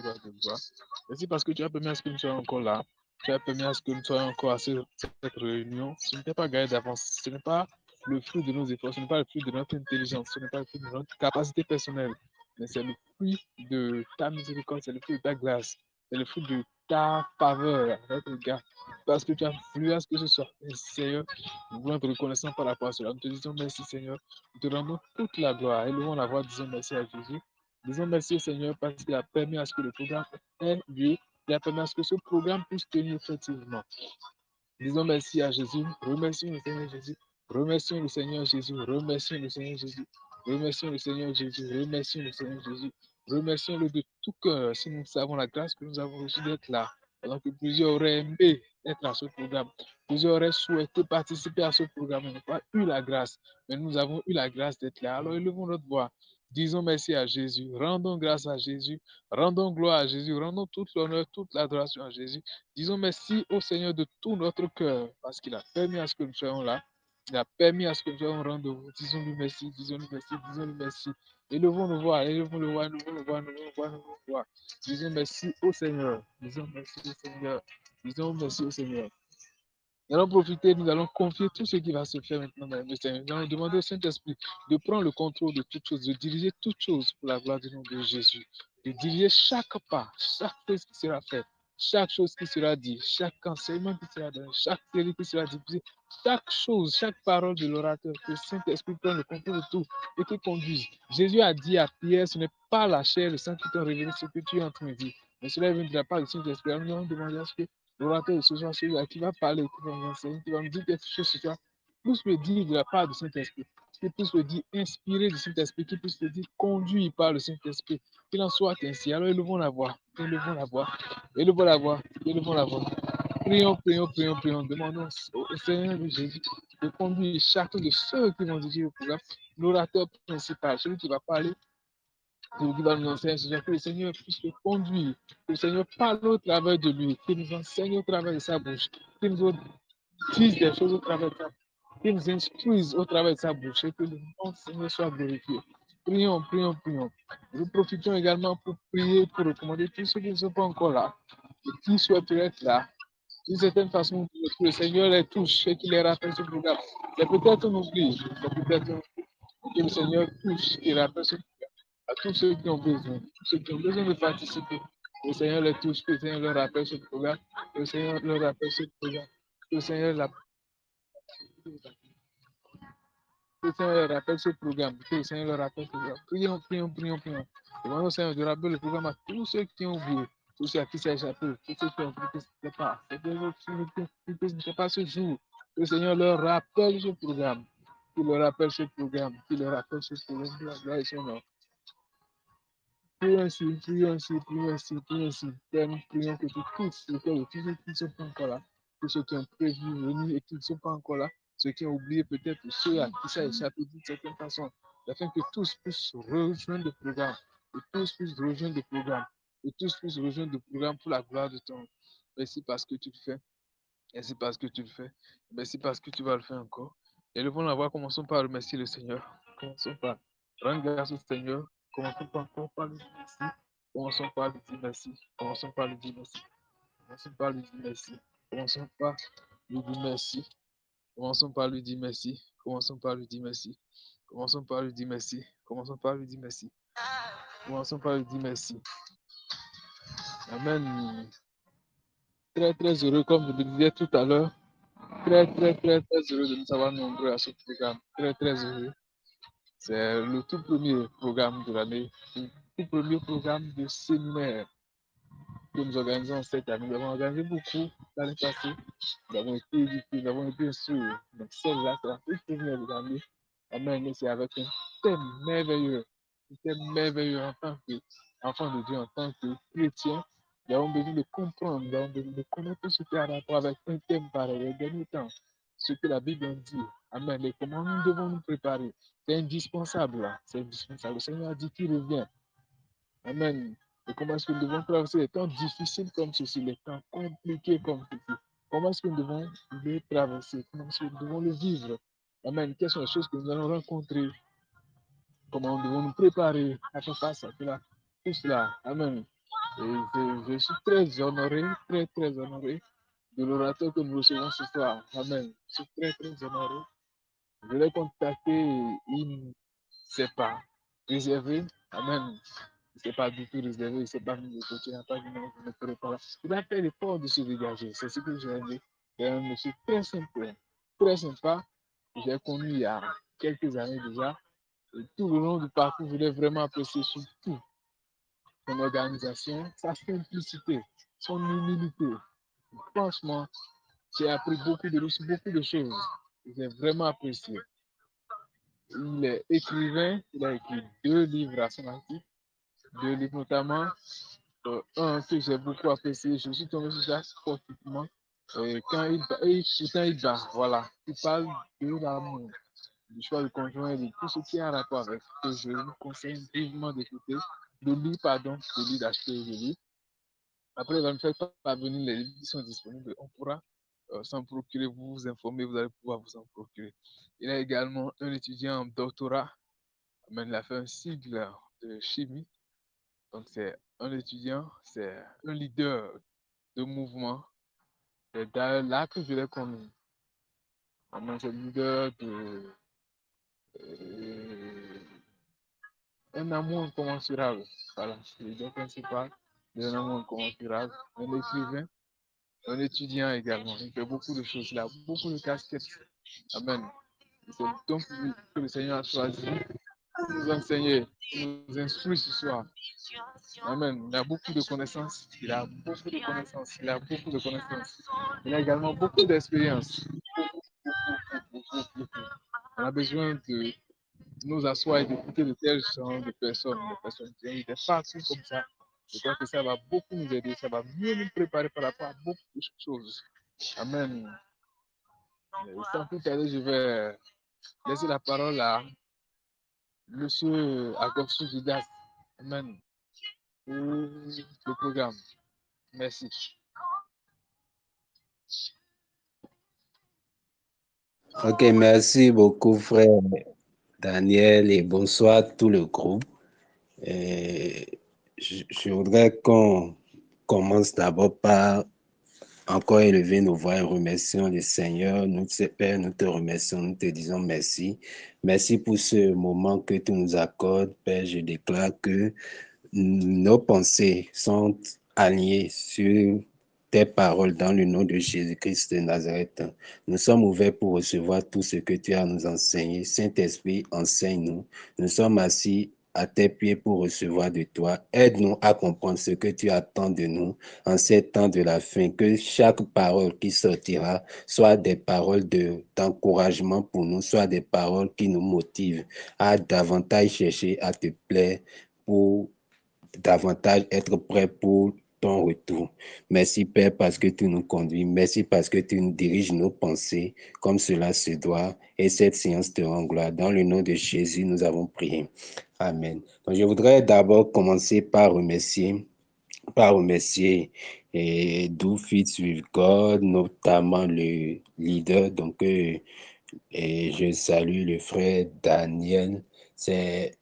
gloire de gloire. Merci parce que tu as permis à ce que nous soyons encore là. Tu as permis à ce que nous soyons encore à cette réunion. Ce n'était pas gagné d'avance. Ce n'est pas le fruit de nos efforts. Ce n'est pas le fruit de notre intelligence. Ce n'est pas le fruit de notre capacité personnelle. Mais c'est le fruit de ta miséricorde. C'est le fruit de ta grâce. C'est le fruit de ta faveur à notre égard. Parce que tu as voulu à ce que ce soit. Et Seigneur, nous voulons être reconnaissants par rapport à cela. Nous te disons merci, Seigneur. Nous te rendons toute la gloire. Élevons la voix, disons merci à Jésus. Disons merci au Seigneur parce qu'il a permis à ce que le programme ait lieu. Il a permis à ce que ce programme puisse tenir effectivement. Disons merci à Jésus. Remercions le Seigneur Jésus. Remercions le Seigneur Jésus. Remercions le Seigneur Jésus. Remercions le Seigneur Jésus. Remercions le Seigneur Jésus. Remercions-le de tout cœur si nous savons la grâce que nous avons reçue d'être là. Alors que plusieurs auraient aimé être à ce programme. Plusieurs auraient souhaité participer à ce programme. Nous n'avons pas eu la grâce. Mais nous avons eu la grâce d'être là. Alors élevons notre voix. Disons merci à Jésus. Rendons grâce à Jésus. Rendons gloire à Jésus. Rendons toute l'honneur, toute l'adoration à Jésus. Disons merci au Seigneur de tout notre cœur parce qu'il a permis à ce que nous soyons là. Il a permis à ce que nous soyons au rendez-vous. Disons-lui merci, disons-lui merci, disons-lui merci. Élevons nos voix, élevons le voix, élevons le voix, élevons le voix, élevons le voix. Disons merci au Seigneur. Disons merci au Seigneur. Disons merci au Seigneur. Nous allons profiter, nous allons confier tout ce qui va se faire maintenant dans le Seigneur. Nous allons demander au Saint-Esprit de prendre le contrôle de toutes choses, de diriger toutes choses pour la gloire du nom de Jésus. De diriger chaque pas, chaque chose qui sera faite, chaque chose qui sera dit, chaque enseignement qui sera donné, chaque série qui sera diffusée, chaque chose, chaque parole de l'orateur, que le Saint-Esprit prenne le contrôle de tout et qui conduise. Jésus a dit à Pierre, ce n'est pas la chair et le sang qui t'ont révélé ce que tu es en train de dire, mais cela vient de la part du Saint-Esprit. Nous allons demander à ce que l'orateur de ce soir, celui-là qui va parler, qui va nous enseigner, qui va nous dire quelque chose sur toi, puisse le dire de la part du Saint-Esprit, qui puisse le dire inspiré du Saint-Esprit, qui puisse le dire conduit par le Saint-Esprit, qu'il en soit ainsi. Alors élevons la voix, élevons la voix, élevons la voix, élevons la voix. Prions, prions, prions, prions. Demandons au Seigneur de Jésus de conduire chacun de ceux qui vont diriger le programme, l'orateur principal, celui qui va parler, celui qui va nous enseigner, que le Seigneur puisse le conduire, que le Seigneur parle au travers de lui, qu'il nous enseigne au travers de sa bouche, qu'il nous dise des choses au travers de sa bouche, qu'il nous instruise au travers de sa bouche, et que le nom du Seigneur soit glorifié. Prions, prions, prions. Nous profitons également pour prier, pour recommander tous ceux qui ne sont pas encore là, et qui souhaiteraient être là. D'une certaine façon, que le Seigneur les touche et qu'il les rappelle ce programme. C'est peut-être un oubli, c'est peut-être un oubli, que le Seigneur touche et rappelle ce programme à tous ceux qui ont besoin, tous ceux qui ont besoin de participer. Que le Seigneur les touche, que le Seigneur leur rappelle ce programme, que le Seigneur leur rappelle ce programme, que le Seigneur leur rappelle ce programme, que le Seigneur leur rappelle ce programme. Prions, prions, prions, prions. Demandons au Seigneur de rappeler le programme à tous ceux qui ont oublié, tous ceux à qui ça a échappé, tous ceux qui ont oublié que ce n'était pas, que ce n'était pas ce jour. Que le Seigneur leur rappelle ce programme, qu'il leur rappelle ce programme, qu'il leur rappelle ce programme, que la gloire est son nom. Prions ainsi, prions ainsi, prions ainsi, prions ainsi. Père, nous prions que tu touches le cœur de tous ceux qui ne sont pas encore là, tous ceux qui ont prévu venir et qui ne sont pas encore là, ceux qui ont oublié peut-être, ceux à qui ça a échappé d'une certaine façon, afin que tous puissent rejoindre le programme, que tous puissent rejoindre le programme, que tous puissent rejoindre le programme pour la gloire de ton nom. Merci parce que tu le fais. Merci parce que tu le fais. Merci parce que tu vas le faire encore. Élevons la voix, commençons par remercier le Seigneur. Commençons par rendre grâce au Seigneur. Commençons par encore par lui dire merci. Commençons par lui dire merci. Commençons par lui dire merci. Commençons par lui dire merci. Commençons par lui dire merci. Commençons par lui dire merci. Commençons par lui dire merci. Commençons par lui dire merci. Commençons par lui dire merci. Commençons par lui dire merci. Amen. Très, très heureux, comme je le disais tout à l'heure. Très, très, très, très heureux de nous avoir nombreux à ce programme. Très, très heureux. C'est le tout premier programme de l'année, le tout premier programme de séminaire que nous organisons cette année. Nous avons organisé beaucoup l'année passée. Nous avons été éduqués, nous avons été instruits. Donc celle-là, c'est la toute première de l'année. Amen. Et c'est avec un thème merveilleux. Un thème merveilleux en tant qu'enfant de Dieu, en tant que chrétien. Nous avons besoin de comprendre, nous avons besoin de connaître tout ce qui a rapport avec un thème pareil. Les derniers temps, ce que la Bible en dit. Amen. Et comment nous devons nous préparer. C'est indispensable. Là. C'est indispensable. Le Seigneur a dit qu'il revient. Amen. Et comment est-ce que nous devons traverser les temps difficiles comme ceci, les temps compliqués comme ceci? Comment est-ce que nous devons les traverser? Comment est-ce que nous devons le vivre? Amen. Quelles sont les choses que nous allons rencontrer? Comment nous devons nous préparer à faire face à cela? Tout cela. Amen. Je suis très honoré, très honoré de l'orateur que nous recevons ce soir. Amen. Je suis très honoré. Je l'ai contacté, il ne s'est pas réservé. Amen. Il ne s'est pas du tout réservé, il ne s'est pas mis de côté, il n'a pas dit non, je ne ferai pas là. Il a fait l'effort de se dégager. C'est ce que j'ai dit. C'est un monsieur très sympa. J'ai connu il y a quelques années déjà. Et tout le long du parcours, je l'ai vraiment apprécié surtout son organisation, sa simplicité, son humilité. Franchement, j'ai appris beaucoup de choses. J'ai vraiment apprécié. Il est écrivain, il a écrit 2 livres à son actif, 2 livres notamment. Un que j'ai beaucoup apprécié, je suis tombé sur ça sportivement. Quand il bat, voilà. Il parle de l'amour, du choix du conjoint et de tout ce qui a rapport avec. Que je vous conseille vivement d'écouter, de lire, d'acheter et de lire. Après, il va me faire parvenir les livres qui sont disponibles. On pourra s'en procurer, vous informer, vous allez pouvoir vous en procurer. Il est également un étudiant en doctorat, mais il a fait un cycle de chimie. Donc, c'est un étudiant, c'est un leader de mouvement. C'est d'ailleurs là que je l'ai connu. C'est le leader de un amour incommensurable. Voilà, c'est le leader principal d'un amour incommensurable. Un écrivain, un étudiant également. Il fait beaucoup de choses. Il a beaucoup de casquettes. Amen. C'est donc lui que le Seigneur a choisi pour nous enseigner, pour nous instruire ce soir. Amen. Il a beaucoup de connaissances. Il a beaucoup de connaissances. Il a beaucoup de connaissances. Il a également beaucoup d'expérience. On a besoin de nous asseoir et d'écouter de tels genres de personnes, des personnes qui ont eu des parcours comme ça. Je crois que ça va beaucoup nous aider, ça va mieux nous préparer par rapport à beaucoup de choses. Amen. Sans plus tarder, je vais laisser la parole à Monsieur Agostinho Judas. Amen. Pour le programme. Merci. Ok, merci beaucoup, frère Daniel, et bonsoir tout le groupe. Je voudrais qu'on commence d'abord par encore élever nos voix et remercions le Seigneur. Nous, Père, nous te remercions, nous te disons merci. Merci pour ce moment que tu nous accordes, Père. Je déclare que nos pensées sont alignées sur tes paroles dans le nom de Jésus-Christ de Nazareth. Nous sommes ouverts pour recevoir tout ce que tu as à nous enseigner. Saint-Esprit, enseigne-nous. Nous sommes assis à tes pieds pour recevoir de toi. Aide-nous à comprendre ce que tu attends de nous en ces temps de la fin. Que chaque parole qui sortira soit des paroles d'encouragement pour nous, soit des paroles qui nous motivent à davantage chercher à te plaire, pour davantage être prêt pour ton retour. Merci Père parce que tu nous conduis. Merci parce que tu nous diriges nos pensées comme cela se doit. Et cette séance te rend gloire. Dans le nom de Jésus, nous avons prié. Amen. Donc, je voudrais d'abord commencer par remercier Do Fit with God, notamment le leader. Donc, et je salue le frère Daniel. C'est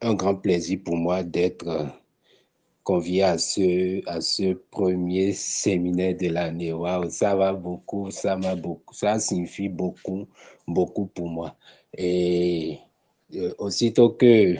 un grand plaisir pour moi d'être convié à ce premier séminaire de l'année. Waouh, ça va beaucoup, ça signifie beaucoup, beaucoup pour moi. Et aussitôt que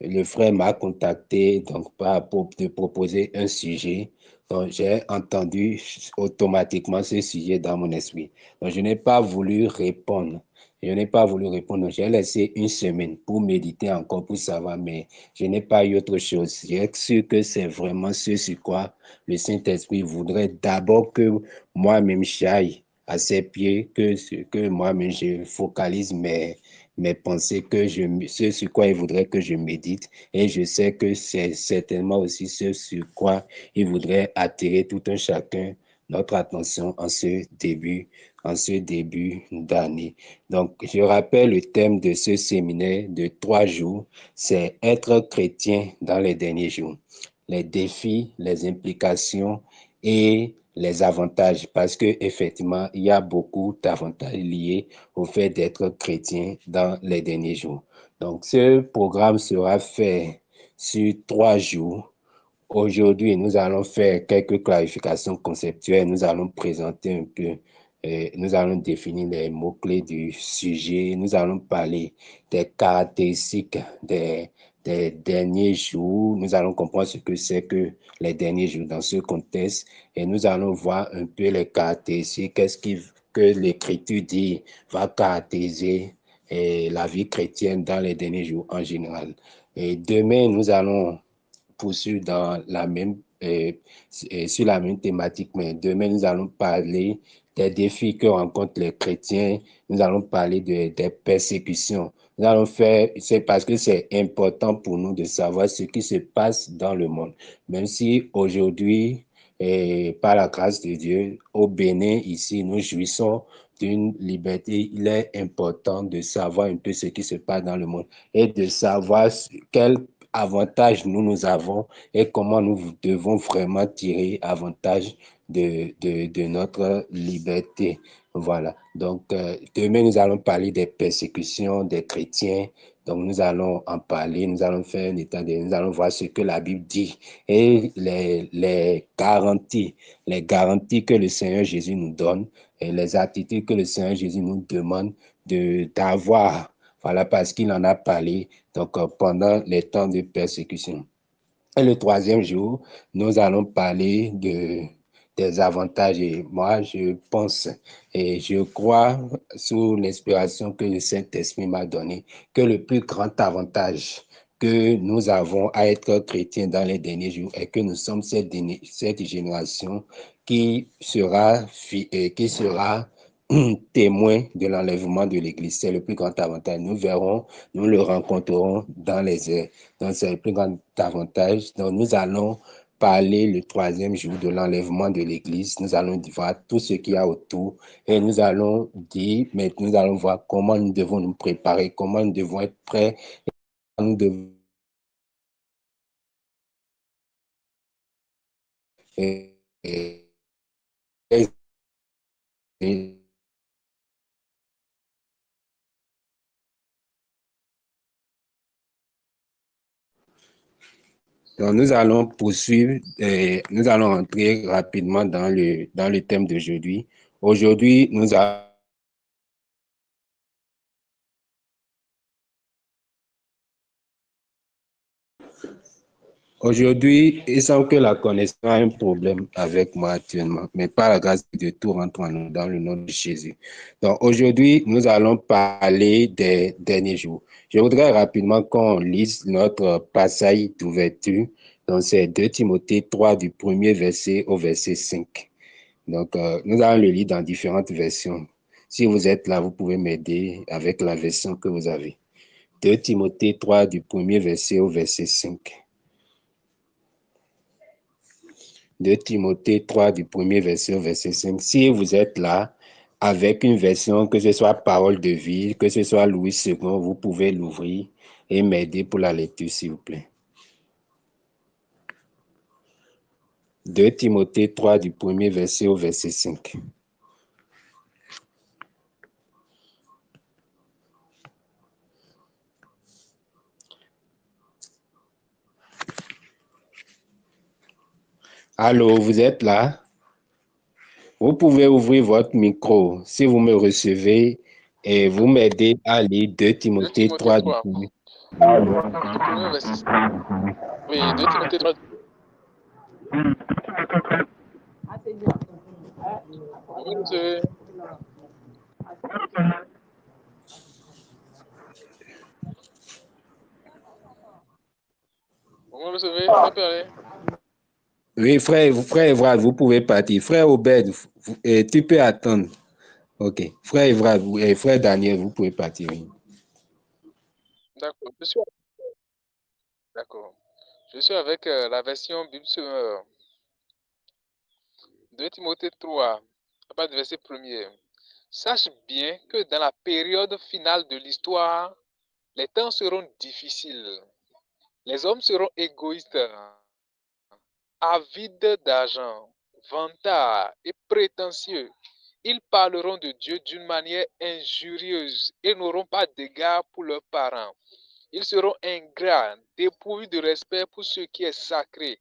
le frère m'a contacté donc pour te proposer un sujet, donc j'ai entendu automatiquement ce sujet dans mon esprit. Donc je n'ai pas voulu répondre. J'ai laissé une semaine pour méditer encore, pour savoir, mais je n'ai pas eu autre chose. J'ai su que c'est vraiment ce sur quoi le Saint-Esprit voudrait d'abord que moi-même j'aille à ses pieds, que moi-même je focalise mes pensées, ce sur quoi il voudrait que je médite. Et je sais que c'est certainement aussi ce sur quoi il voudrait attirer tout un chacun notre attention en ce début d'année. Donc, je rappelle le thème de ce séminaire de 3 jours, c'est être chrétien dans les derniers jours. Les défis, les implications et les avantages, parce que effectivement, il y a beaucoup d'avantages liés au fait d'être chrétien dans les derniers jours. Donc, ce programme sera fait sur 3 jours aujourd'hui, nous allons faire quelques clarifications conceptuelles. Nous allons présenter un peu, nous allons définir les mots-clés du sujet. Nous allons parler des caractéristiques des derniers jours. Nous allons comprendre ce que c'est que les derniers jours dans ce contexte. Et nous allons voir un peu les caractéristiques, qu'est-ce que l'Écriture dit va caractériser la vie chrétienne dans les derniers jours en général. Et demain, nous allons poursuivre dans la même, sur la même thématique, mais demain, nous allons parler des défis que rencontrent les chrétiens. Nous allons parler des persécutions. Nous allons faire, c'est parce que c'est important pour nous de savoir ce qui se passe dans le monde. Même si aujourd'hui, par la grâce de Dieu, au Bénin, ici, nous jouissons d'une liberté, il est important de savoir un peu ce qui se passe dans le monde et de savoir quel avantage nous avons et comment nous devons vraiment tirer avantage de notre liberté. Voilà. Donc, demain, nous allons parler des persécutions des chrétiens. Donc, nous allons en parler, nous allons faire un état nous allons voir ce que la Bible dit et les garanties que le Seigneur Jésus nous donne et les attitudes que le Seigneur Jésus nous demande d'avoir. Voilà, parce qu'il en a parlé donc, pendant les temps de persécution. Et le troisième jour, nous allons parler des avantages. Et moi, je pense et je crois, sous l'inspiration que le Saint-Esprit m'a donnée, que le plus grand avantage que nous avons à être chrétiens dans les derniers jours est que nous sommes cette génération qui sera témoin de l'enlèvement de l'Église. C'est le plus grand avantage. Nous verrons, nous le rencontrerons dans les airs. Donc, c'est le plus grand avantage. Donc, nous allons parler le troisième jour de l'enlèvement de l'Église. Nous allons voir tout ce qu'il y a autour et nous allons dire, mais nous allons voir comment nous devons nous préparer, comment nous devons être prêts. Nous devons donc, nous allons poursuivre et nous allons entrer rapidement dans le thème d'aujourd'hui. Aujourd'hui, nous allons Aujourd'hui, il semble que la connaissance a un problème avec moi actuellement, mais par la grâce de tout rentre en nous dans le nom de Jésus. Donc aujourd'hui, nous allons parler des derniers jours. Je voudrais rapidement qu'on lise notre passage d'ouverture. Donc c'est 2 Timothée 3 du premier verset au verset 5. Donc nous allons le lire dans différentes versions. Si vous êtes là, vous pouvez m'aider avec la version que vous avez. 2 Timothée 3 du premier verset au verset 5. De Timothée 3 du premier verset au verset 5. Si vous êtes là avec une version, que ce soit Parole de vie, que ce soit Louis II, vous pouvez l'ouvrir et m'aider pour la lecture, s'il vous plaît. De Timothée 3 du premier verset au verset 5. Allô, vous êtes là? Vous pouvez ouvrir votre micro si vous me recevez et vous m'aidez à lire 2 Timothée 3 du premier. Oui, 2 Timothée 3. Vous me recevez? Vous me recevez? Ça peut aller? Oui, frère Evrard, vous pouvez partir. Frère Obed, tu peux attendre. Ok. Frère Evrard, frère Daniel, vous pouvez partir. D'accord. Je suis avec la version Bible 2 Timothée 3, à partir du verset 1er. Sache bien que dans la période finale de l'histoire, les temps seront difficiles. Les hommes seront égoïstes, avides d'argent, vantards et prétentieux. Ils parleront de Dieu d'une manière injurieuse et n'auront pas d'égard pour leurs parents. Ils seront ingrats, dépourvus de respect pour ce qui est sacré.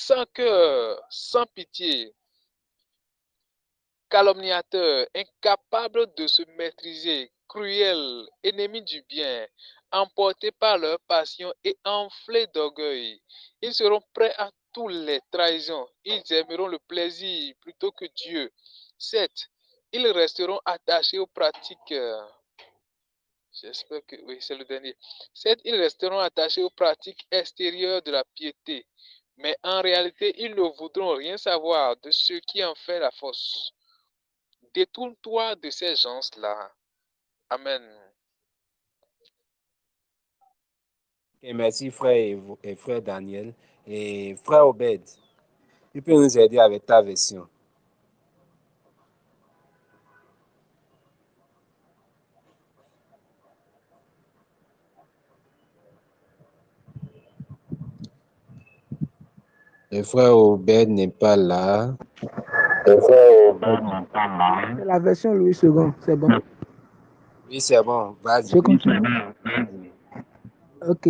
sans cœur, sans pitié, calomniateur, incapable de se maîtriser, cruel, ennemi du bien, emportés par leur passion et enflés d'orgueil. Ils seront prêts à toutes les trahisons. Ils aimeront le plaisir plutôt que Dieu. 7. Ils resteront attachés aux pratiques. J'espère que oui, c'est le dernier. 7. Ils resteront attachés aux pratiques extérieures de la piété. Mais en réalité, ils ne voudront rien savoir de ce qui en fait la force. Détourne-toi de ces gens-là. Amen. Et merci frère et frère Daniel. Et frère Obed, tu peux nous aider avec ta version. Le frère Obed n'est pas là. C'est la version Louis II, c'est bon. Oui, c'est bon, vas-y. Je continue. Ok.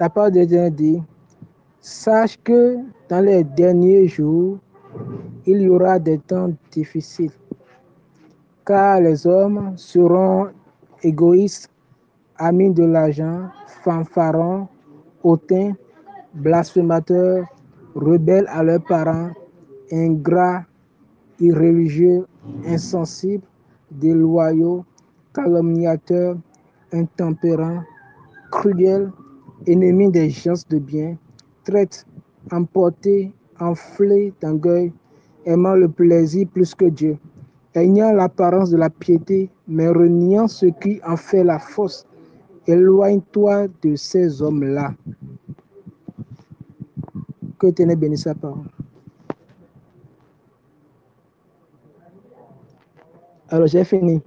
La parole de Dieu dit, sache que dans les derniers jours, il y aura des temps difficiles, car les hommes seront égoïstes, amis de l'argent, fanfarons, hautains, blasphémateurs, rebelles à leurs parents, ingrats, irréligieux, insensibles, déloyaux, calomniateurs, intempérants, cruels, ennemis des gens de bien, traîtres, emportés, enflés d'orgueil, aimant le plaisir plus que Dieu, ayant l'apparence de la piété, mais reniant ce qui en fait la force. Éloigne-toi de ces hommes-là. Que Dieu bénisse sa parole. Alors, j'ai fini.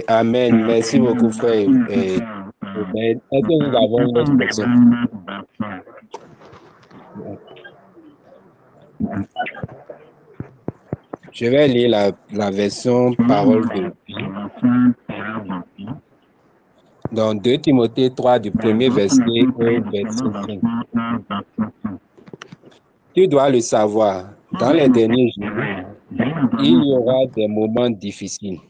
Amen. Merci beaucoup, frère Obed. Est-ce que nous avons une autre version? Je vais lire la version parole de vie. Dans 2 Timothée 3, du premier verset au verset 5. Tu dois le savoir, dans les derniers jours, il y aura des moments difficiles.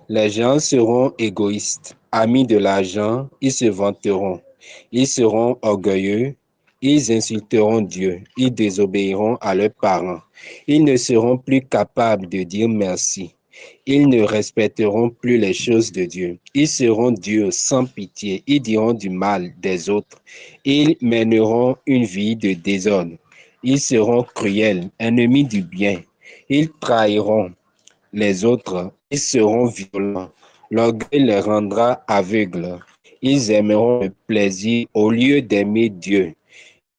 Les gens seront égoïstes, amis de l'argent, ils se vanteront, ils seront orgueilleux, ils insulteront Dieu, ils désobéiront à leurs parents, ils ne seront plus capables de dire merci, ils ne respecteront plus les choses de Dieu, ils seront durs sans pitié, ils diront du mal des autres, ils mèneront une vie de désordre, ils seront cruels, ennemis du bien, ils trahiront les autres, ils seront violents. L'orgueil les rendra aveugles. Ils aimeront le plaisir au lieu d'aimer Dieu.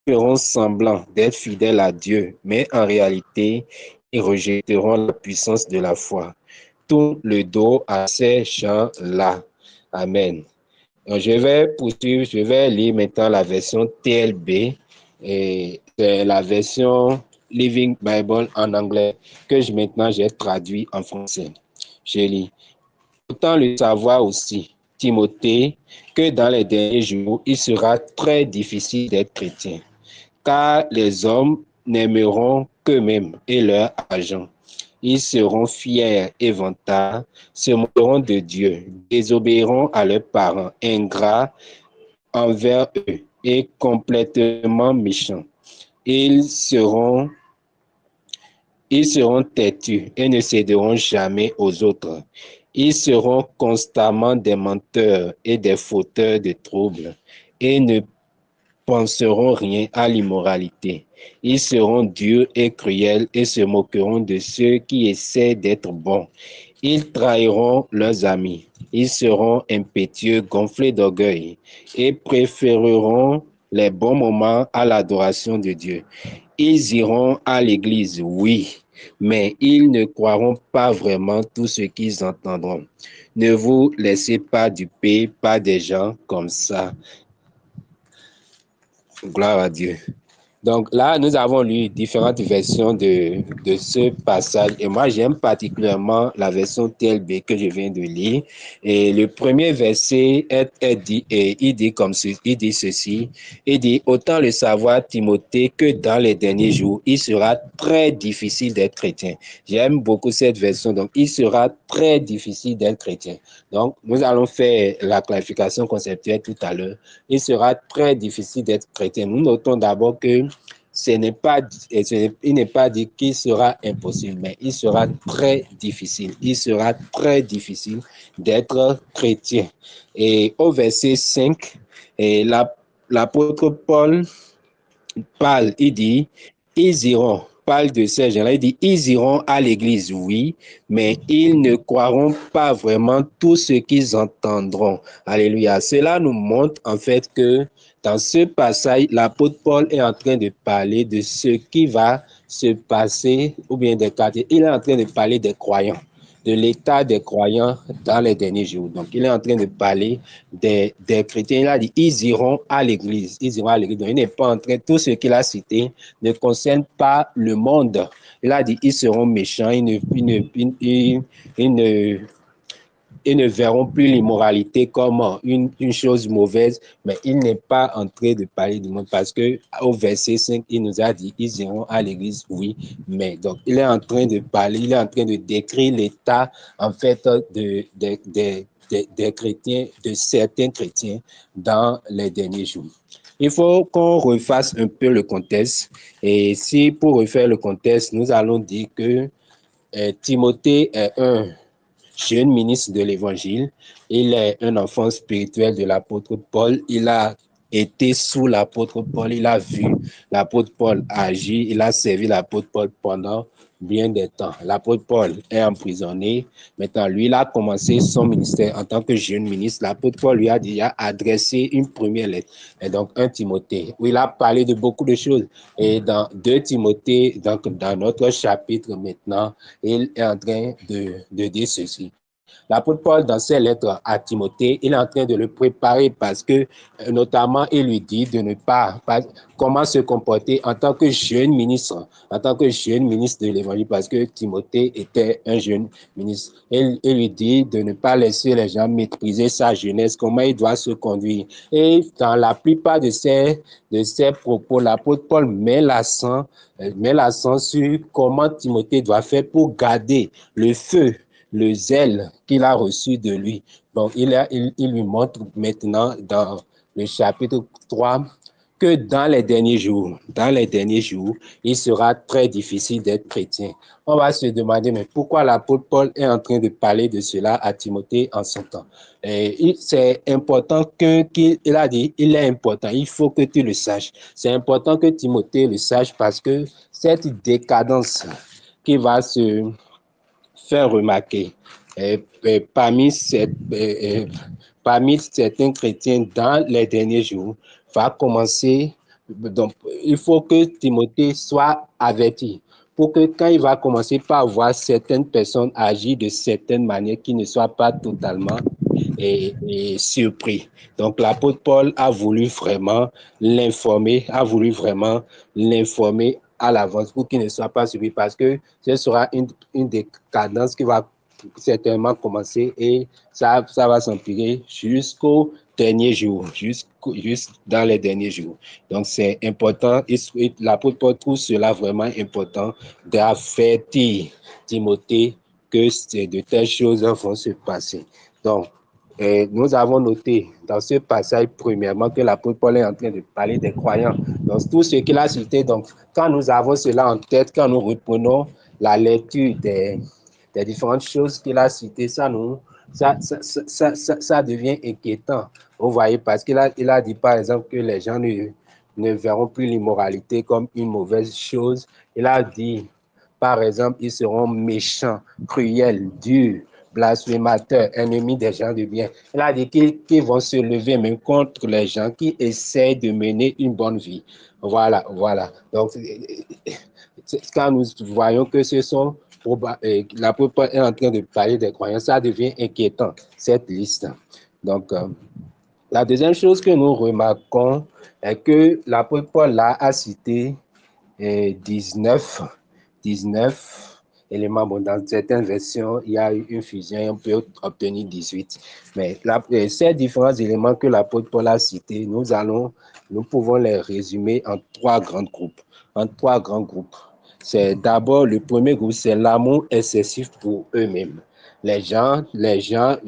Ils feront semblant d'être fidèles à Dieu, mais en réalité, ils rejetteront la puissance de la foi. Tout le dos à ces gens-là. Amen. Donc, je vais poursuivre, je vais lire maintenant la version TLB, et c'est la version Living Bible en anglais que maintenant j'ai traduit en français. Je lis. Autant le savoir aussi, Timothée, que dans les derniers jours, il sera très difficile d'être chrétien, car les hommes n'aimeront qu'eux-mêmes et leur argent. Ils seront fiers et vantards, se moqueront de Dieu, désobéiront à leurs parents, ingrats envers eux et complètement méchants. Ils seront têtus et ne céderont jamais aux autres. Ils seront constamment des menteurs et des fauteurs de troubles et ne penseront rien à l'immoralité. Ils seront durs et cruels et se moqueront de ceux qui essaient d'être bons. Ils trahiront leurs amis. Ils seront impétueux, gonflés d'orgueil et préféreront les bons moments à l'adoration de Dieu. Ils iront à l'église, oui, mais ils ne croiront pas vraiment tout ce qu'ils entendront. Ne vous laissez pas duper par des gens comme ça. Gloire à Dieu. Donc là, nous avons lu différentes versions de ce passage et moi, j'aime particulièrement la version TLB que je viens de lire. Et le premier verset il dit ceci, il dit, autant le savoir, Timothée, que dans les derniers jours, il sera très difficile d'être chrétien. J'aime beaucoup cette version. Donc, il sera très difficile d'être chrétien. Donc, nous allons faire la clarification conceptuelle tout à l'heure. Il sera très difficile d'être chrétien. Nous notons d'abord que il n'est pas dit qu'il sera impossible, mais il sera très difficile. Il sera très difficile d'être chrétien. Et au verset 5, l'apôtre Paul parle, il dit, ils iront, parle de ces gens-là, il dit, ils iront à l'église, oui, mais ils ne croiront pas vraiment tout ce qu'ils entendront. Alléluia. Cela nous montre en fait que dans ce passage, l'apôtre Paul est en train de parler de ce qui va se passer, ou bien des quartiers. Il est en train de parler des croyants, de l'état des croyants dans les derniers jours. Donc, il est en train de parler des chrétiens. Il a dit, ils iront à l'église. Ils iront à l'église. Donc, il n'est pas en train, tout ce qu'il a cité ne concerne pas le monde. Il a dit, ils seront méchants, ils ne verront plus l'immoralité comme une chose mauvaise, mais il n'est pas en train de parler du monde parce que au verset 5, il nous a dit, ils iront à l'église, oui, mais donc il est en train de parler, il est en train de décrire l'état, en fait, des chrétiens, de certains chrétiens dans les derniers jours. Il faut qu'on refasse un peu le contexte. Et si pour refaire le contexte, nous allons dire que Timothée est un jeune ministre de l'Évangile. Il est un enfant spirituel de l'apôtre Paul. Il a été sous l'apôtre Paul. Il a vu l'apôtre Paul agir. Il a servi l'apôtre Paul pendant bien des temps. L'apôtre Paul est emprisonné. Maintenant, lui, il a commencé son ministère en tant que jeune ministre. L'apôtre Paul lui a déjà adressé une première lettre, et donc 1 Timothée, où il a parlé de beaucoup de choses. Et dans 2 Timothée, donc dans notre chapitre maintenant, il est en train de dire ceci. L'apôtre Paul, dans ses lettres à Timothée, il est en train de le préparer parce que, notamment, il lui dit de ne pas comment se comporter en tant que jeune ministre, de l'Évangile, parce que Timothée était un jeune ministre. Il lui dit de ne pas laisser les gens maîtriser sa jeunesse, comment il doit se conduire. Et dans la plupart de ces propos, l'apôtre Paul met l'accent sur comment Timothée doit faire pour garder le feu, le zèle qu'il a reçu de lui. Donc, il lui montre maintenant dans le chapitre 3 que dans les derniers jours, il sera très difficile d'être chrétien. On va se demander, mais pourquoi l'apôtre Paul est en train de parler de cela à Timothée en son temps? C'est important qu'il a dit, il est important, il faut que tu le saches. C'est important que Timothée le sache parce que cette décadence qui va se faire remarquer parmi certains chrétiens dans les derniers jours va commencer. Donc, il faut que Timothée soit averti pour que quand il va commencer par voir certaines personnes agir de certaines manières qui ne soient pas totalement surpris. Donc, l'apôtre Paul a voulu vraiment l'informer, à l'avance pour qu'il ne soit pas surpris parce que ce sera une décadence qui va certainement commencer et ça va s'empirer jusqu'au dernier jour, juste dans les derniers jours. Donc, c'est important. L'apôtre Paul trouve cela vraiment important d'avertir Timothée que de telles choses vont se passer. Donc, nous avons noté dans ce passage, premièrement, que l'apôtre Paul est en train de parler des croyants. Donc, tout ce qu'il a cité, donc, quand nous avons cela en tête, quand nous reprenons la lecture des différentes choses qu'il a citées, ça devient inquiétant. Vous voyez, parce qu'il a dit, par exemple, que les gens ne verront plus l'immoralité comme une mauvaise chose. Il a dit, par exemple, ils seront méchants, cruels, durs, blasphémateurs, ennemis des gens de bien. Il a dit qu'ils vont se lever même contre les gens qui essaient de mener une bonne vie. Voilà. Donc, quand nous voyons que ce sont l'apôtre Paul est en train de parler des croyants, ça devient inquiétant, cette liste. Donc, La deuxième chose que nous remarquons est que l'apôtre Paul là a cité 19 éléments. Bon, dans certaines versions, il y a eu une fusion et on peut obtenir 18. Mais ces différents éléments que l'apôtre Paul a cités, nous pouvons les résumer en trois grands groupes. C'est d'abord, le premier groupe, c'est l'amour excessif pour eux-mêmes. Les gens,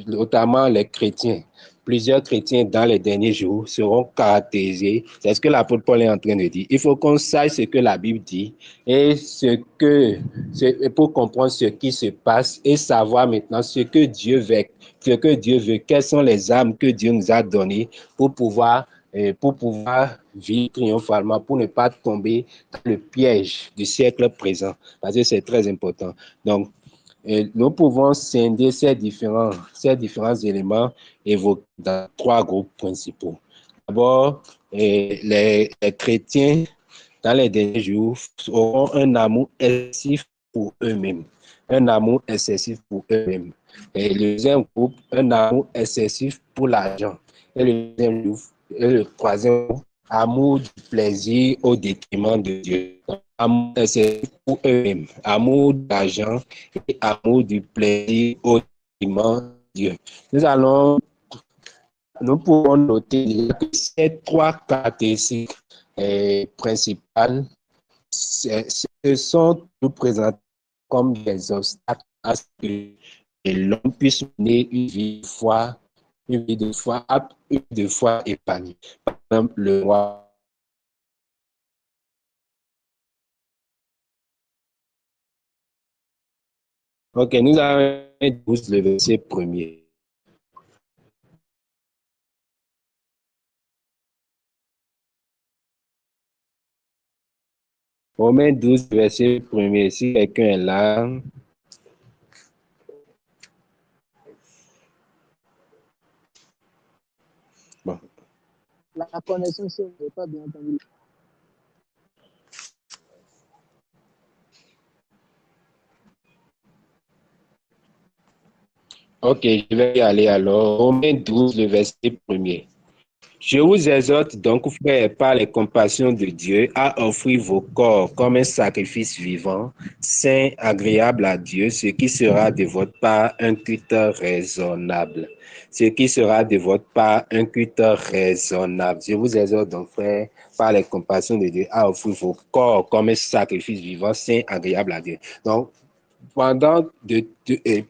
notamment les chrétiens, plusieurs chrétiens dans les derniers jours seront caractérisés. C'est ce que l'apôtre Paul est en train de dire. Il faut qu'on sache ce que la Bible dit et pour comprendre ce qui se passe et savoir maintenant ce que Dieu veut, quelles sont les armes que Dieu nous a données pour pouvoir vivre triomphalement, pour ne pas tomber dans le piège du siècle présent, parce que c'est très important. Donc, nous pouvons scinder ces différents éléments évoqués dans trois groupes principaux. D'abord, les chrétiens, dans les derniers jours, auront un amour excessif pour eux-mêmes. Un amour excessif pour eux-mêmes. Et le deuxième groupe, un amour excessif pour l'argent. Et le troisième groupe, amour du plaisir au détriment de Dieu. Amour excessif pour eux-mêmes. Amour de l'argent et amour du plaisir au détriment de Dieu. Nous pouvons noter que ces trois caractéristiques principales, ce sont nous présentés comme des obstacles à ce que l'homme puisse mener une vie de foi épanouie. Par exemple, le roi. Ok, nous avons 12, le verset 1er. Romains 12, verset 1er. Si quelqu'un est là. Bon. La connaissance n'est pas bien entendue. Ok, je vais y aller alors. Romains 12, le verset 1er. Je vous exhorte donc, frères, par les compassions de Dieu, à offrir vos corps comme un sacrifice vivant, saint, agréable à Dieu, ce qui sera de votre part un culte raisonnable. Ce qui sera de votre part un culte raisonnable. Je vous exhorte donc, frères, par les compassions de Dieu, à offrir vos corps comme un sacrifice vivant, saint, agréable à Dieu. Donc,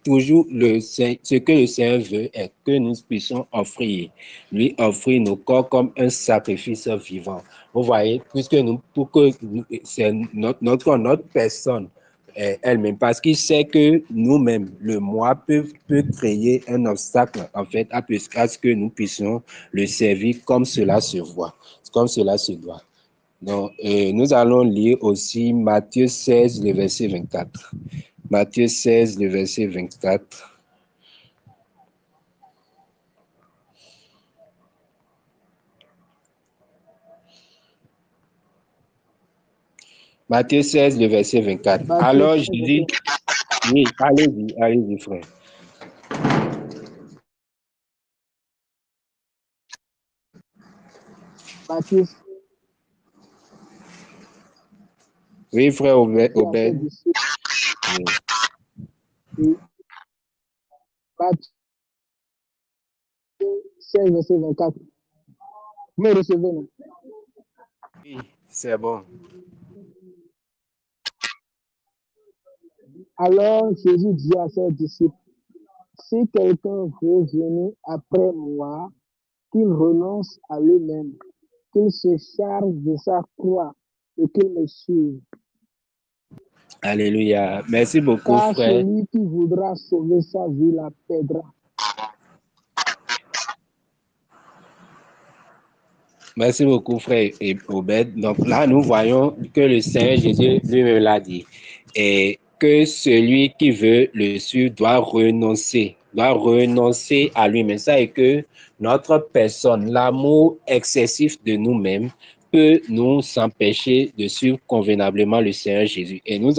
toujours ce que le Seigneur veut est que nous puissions lui offrir nos corps comme un sacrifice vivant. Vous voyez, c'est notre personne elle-même, parce qu'il sait que nous-mêmes, le moi peut créer un obstacle, en fait, à ce que nous puissions le servir comme cela se voit, comme cela se doit. Donc, nous allons lire aussi Matthieu 16, le verset 24. Matthieu 16, le verset 24. Matthieu 16, le verset 24. Alors, je dis, oui, allez-y, frère. Matthieu. Oui, frère Obed. Oui. Matthieu 16, verset 24. Vous me recevez, non? Oui, c'est bon. Alors Jésus dit à ses disciples, si quelqu'un veut venir après moi, qu'il renonce à lui-même, qu'il se charge de sa croix et qu'il me suive. Alléluia. Merci beaucoup, Car frère. celui qui voudra sauver sa vie la perdra. Merci beaucoup, frère Obed. Donc là, nous voyons que le Seigneur Jésus lui-même l'a dit. Et que celui qui veut le suivre doit renoncer à lui-même. Ça est que notre personne, l'amour excessif de nous-mêmes, peut nous empêcher de suivre convenablement le Seigneur Jésus. Et nous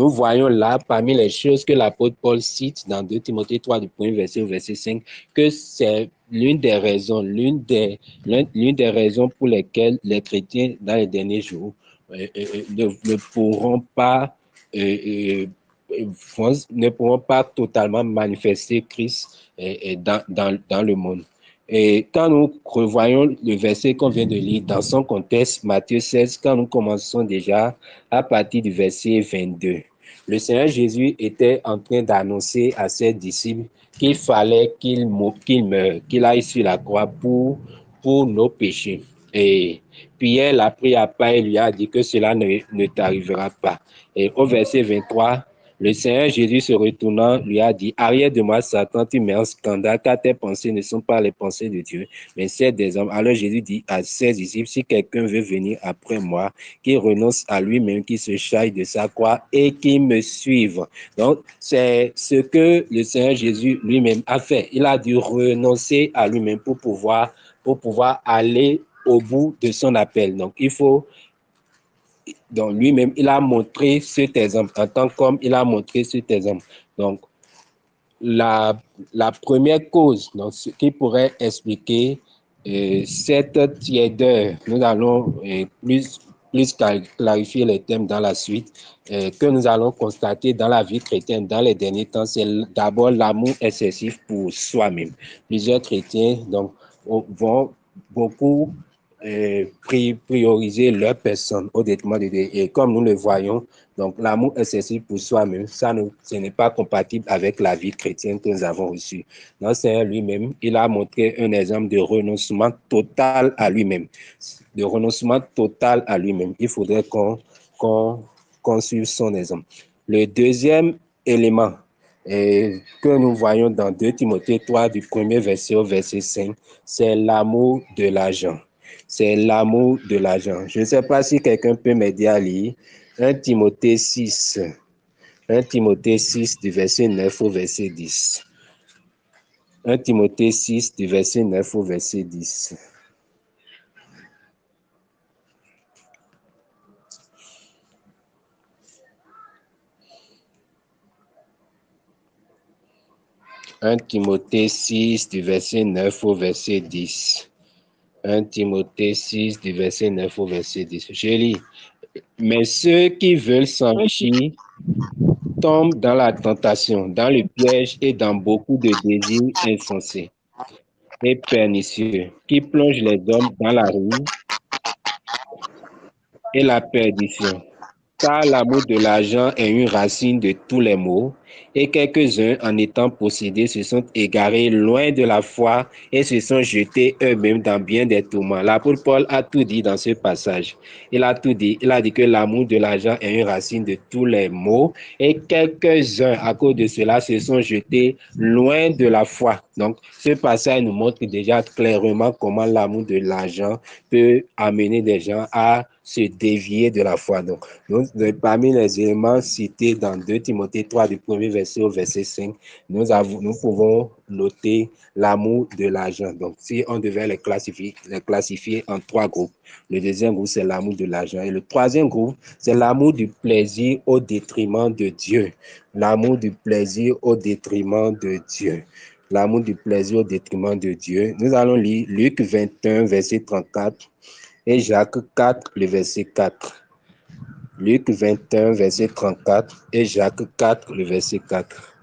voyons là, parmi les choses que l'apôtre Paul cite dans 2 Timothée 3, du premier verset au verset 5, que c'est l'une des raisons pour lesquelles les chrétiens dans les derniers jours ne pourront pas totalement manifester Christ dans le monde. Et quand nous revoyons le verset qu'on vient de lire dans son contexte, Matthieu 16, quand nous commençons déjà à partir du verset 22, le Seigneur Jésus était en train d'annoncer à ses disciples qu'il fallait qu'il meure, qu'il aille sur la croix pour nos péchés. Et Pierre l'a pris à part et lui a dit que cela ne t'arrivera pas. Et au verset 23, le Seigneur Jésus se retournant lui a dit, arrière de moi, Satan, tu mets en scandale, car tes pensées ne sont pas les pensées de Dieu, mais celles des hommes. Alors Jésus dit à ses disciples, si quelqu'un veut venir après moi, qu'il renonce à lui-même, qu'il se charge de sa croix et qu'il me suive. Donc, c'est ce que le Seigneur Jésus lui-même a fait. Il a dû renoncer à lui-même pour pouvoir aller au bout de son appel. Donc lui-même, il a montré cet exemple. En tant qu'homme, il a montré cet exemple. Donc, la première cause, donc, ce qui pourrait expliquer cette tiédeur, nous allons plus clarifier les thèmes dans la suite, que nous allons constater dans la vie chrétienne dans les derniers temps, c'est d'abord l'amour excessif pour soi-même. Plusieurs chrétiens donc, vont beaucoup prioriser leur personne au détriment de Dieu. Et comme nous le voyons, donc l'amour excessif pour soi-même, ce n'est pas compatible avec la vie chrétienne que nous avons reçue. Le Seigneur lui-même, il a montré un exemple de renoncement total à lui-même. De renoncement total à lui-même. Il faudrait qu'on suive son exemple. Le deuxième élément que nous voyons dans 2 Timothée 3, du premier verset au verset 5, c'est l'amour de l'argent. C'est l'amour de l'argent. Je ne sais pas si quelqu'un peut m'aider à lire 1 Timothée 6. 1 Timothée 6 du verset 9 au verset 10. 1 Timothée 6 du verset 9 au verset 10. « 1 Timothée 6 du verset 9 au verset 10. 1 Timothée 6 du verset 9 au verset 10. Je lis. Mais ceux qui veulent s'enrichir tombent dans la tentation, dans le piège et dans beaucoup de désirs insensés et pernicieux qui plongent les hommes dans la ruine et la perdition. Car l'amour de l'argent est une racine de tous les maux, et quelques-uns, en étant possédés, se sont égarés loin de la foi et se sont jetés eux-mêmes dans bien des tourments. L'apôtre Paul a tout dit dans ce passage. Il a tout dit. Il a dit que l'amour de l'argent est une racine de tous les maux, et quelques-uns, à cause de cela, se sont jetés loin de la foi. Donc, ce passage nous montre déjà clairement comment l'amour de l'argent peut amener des gens à se dévier de la foi. Donc, parmi les éléments cités dans 2 Timothée 3, du premier verset au verset 5, nous pouvons noter l'amour de l'argent. Donc, si on devait les classifier en trois groupes, le deuxième groupe, c'est l'amour de l'argent. Et le troisième groupe, c'est l'amour du plaisir au détriment de Dieu. L'amour du plaisir au détriment de Dieu. L'amour du plaisir au détriment de Dieu. Nous allons lire Luc 21, verset 34 et Jacques 4, le verset 4. Luc 21, verset 34 et Jacques 4, le verset 4.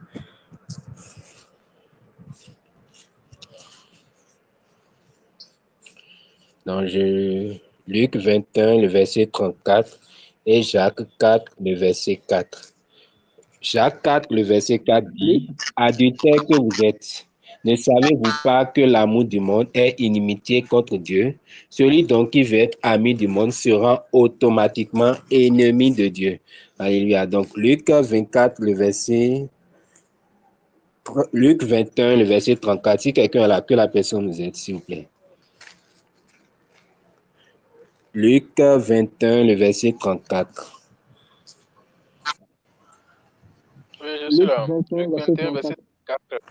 Donc, Luc 21, le verset 34 et Jacques 4, le verset 4. Jacques 4, le verset 4 dit, « Adultères que vous êtes, ne savez-vous pas que l'amour du monde est inimitié contre Dieu? Celui donc qui veut être ami du monde sera automatiquement ennemi de Dieu. » Alléluia. Donc, Luc 24, le verset... Luc 21, le verset 34. Si quelqu'un est là, que la personne nous aide, s'il vous plaît. Luc 21, le verset 34. Oui, je suis là. Luc 21, Luc verset 21, verset 34. 4.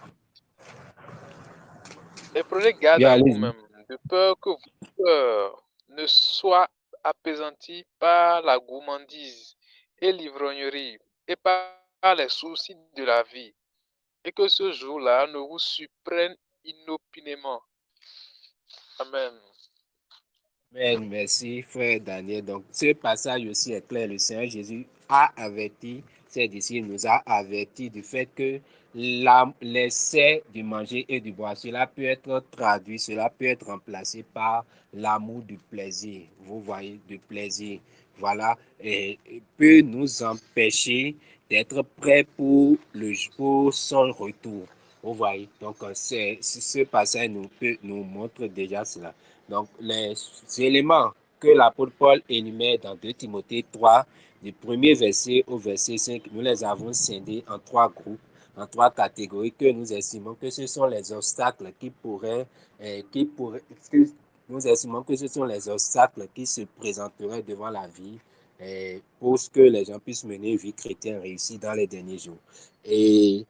Et prenez garde Oui, à allez-y. vous-même, de peur que votre cœur ne soient apaisantis par la gourmandise et l'ivrognerie et par les soucis de la vie, et que ce jour-là ne vous surprenne inopinément. Amen. Amen, merci, frère Daniel. Donc, ce passage aussi est clair. Le Seigneur Jésus a averti ses disciples, nous a averti du fait que l'essai du manger et du boire, cela peut être traduit, cela peut être remplacé par l'amour du plaisir. Vous voyez, du plaisir. Voilà, et peut nous empêcher d'être prêts pour son retour. Vous voyez, donc ce passage nous montre déjà cela. Donc, les éléments que l'apôtre Paul énumère dans 2 Timothée 3, du premier verset au verset 5, nous les avons scindés en 3 groupes, en 3 catégories que nous estimons que ce sont les obstacles nous estimons que ce sont les obstacles qui se présenteraient devant la vie pour que les gens puissent mener une vie chrétienne réussie dans les derniers jours. Et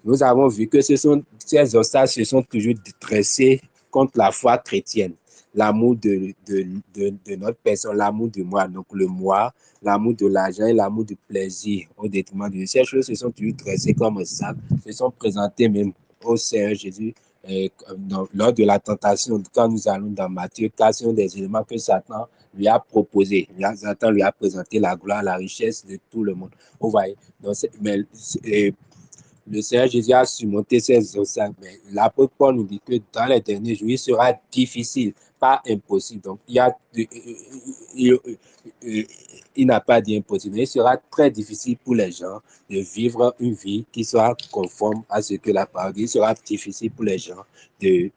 nous avons vu que ces obstacles se sont toujours dressés contre la foi chrétienne, l'amour de notre personne, l'amour de moi, donc le moi, l'amour de l'argent et l'amour du plaisir au détriment de Dieu. Ces choses se sont toujours dressées comme obstacles, se sont présentées même au Seigneur Jésus lors de la tentation. Quand nous allons dans Matthieu 4, ce sont des éléments que Satan lui a proposés. Satan lui a présenté la gloire, la richesse de tout le monde. Vous voyez, donc, le Seigneur Jésus a surmonté ces obstacles. Mais l'apôtre Paul nous dit que dans les derniers jours, il sera difficile, pas impossible. Donc, il n'a pas dit impossible, mais il sera très difficile pour les gens de vivre une vie qui soit conforme à ce que la parole dit. Il sera difficile pour les gens de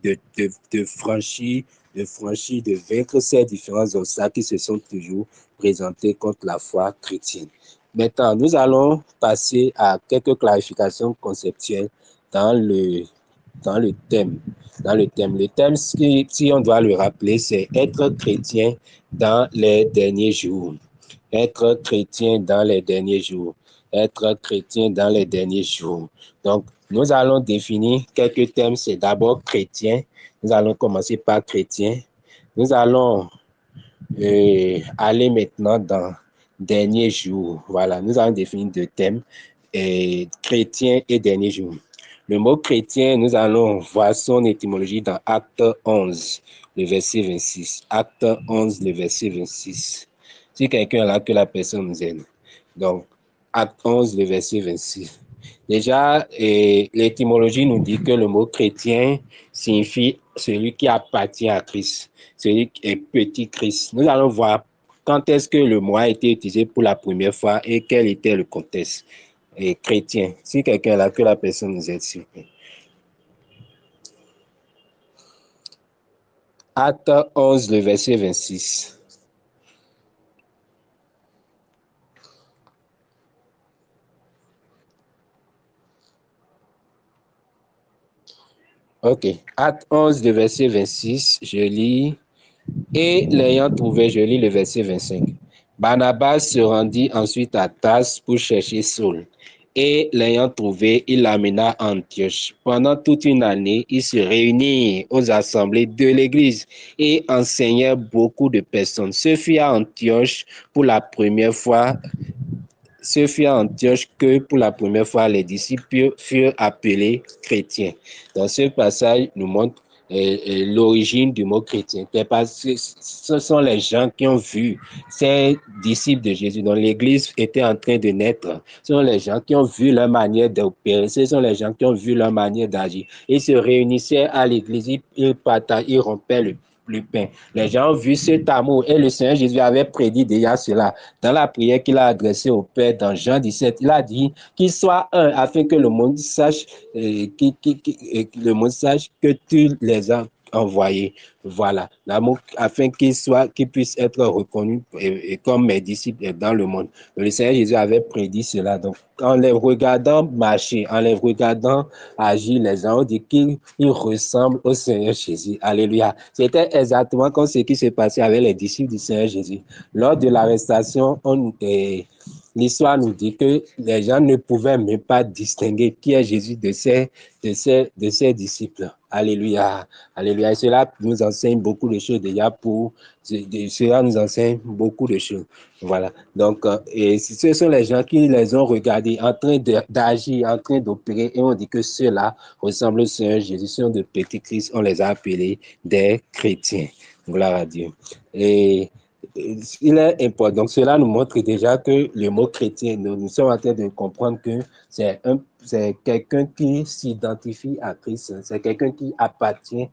franchir, de vaincre ces différents obstacles qui se sont toujours présentés contre la foi chrétienne. Maintenant, nous allons passer à quelques clarifications conceptuelles dans le thème. Le thème, si on doit le rappeler, c'est être chrétien dans les derniers jours. Être chrétien dans les derniers jours. Être chrétien dans les derniers jours. Donc, nous allons définir quelques thèmes. C'est d'abord chrétien. Nous allons commencer par chrétien. Nous allons aller maintenant dans derniers jours. Voilà, nous allons définir 2 thèmes, chrétien et derniers jours. Le mot chrétien, nous allons voir son étymologie dans Acte 11, le verset 26. Acte 11, le verset 26. Si quelqu'un est là, que la personne nous aide. Donc, Acte 11, le verset 26. Déjà, l'étymologie nous dit que le mot chrétien signifie celui qui appartient à Christ, celui qui est petit Christ. Nous allons voir quand est-ce que le mot a été utilisé pour la première fois et quel était le contexte. Et chrétien, si quelqu'un est là, que la personne nous aide, s'il vous plaît. Acte 11, le verset 26. Ok, Acte 11, le verset 26, je lis. Et l'ayant trouvé, je lis le verset 25. Barnabas se rendit ensuite à Tarse pour chercher Saul. Et l'ayant trouvé, il l'amena à Antioche. Pendant toute une année, il se réunit aux assemblées de l'Église et enseignait beaucoup de personnes. Ce fut à Antioche pour la première fois. Ce fut à Antioche que pour la première fois les disciples furent appelés chrétiens. Dans ce passage, nous montre l'origine du mot chrétien. Ce sont les gens qui ont vu ces disciples de Jésus dont l'Église était en train de naître. Ce sont les gens qui ont vu leur manière d'opérer. Ce sont les gens qui ont vu leur manière d'agir. Ils se réunissaient à l'Église, ils rompaient le pain. Les gens ont vu cet amour et le Seigneur Jésus avait prédit déjà cela. Dans la prière qu'il a adressée au Père dans Jean 17, il a dit qu'il soit un afin que le monde sache, que tu les as envoyés. Voilà, l'amour afin qu'ils puissent être reconnus comme mes disciples dans le monde. Le Seigneur Jésus avait prédit cela. Donc, en les regardant marcher, en les regardant agir, les gens ont dit qu'ils ressemblent au Seigneur Jésus. Alléluia. C'était exactement comme ce qui s'est passé avec les disciples du Seigneur Jésus. Lors de l'arrestation, l'histoire nous dit que les gens ne pouvaient même pas distinguer qui est Jésus de ses disciples. Alléluia, alléluia. Et cela nous enseigne beaucoup de choses déjà cela nous enseigne beaucoup de choses. Voilà. Donc, et ce sont les gens qui les ont regardés en train d'agir, en train d'opérer, et on dit que ceux-là ressemblent au Seigneur Jésus, sont de petits Christ, on les a appelés des chrétiens. Gloire à Dieu. Et il est important. Donc, cela nous montre déjà que le mot chrétien, nous sommes en train de comprendre que c'est quelqu'un qui s'identifie à Christ, c'est quelqu'un qui appartient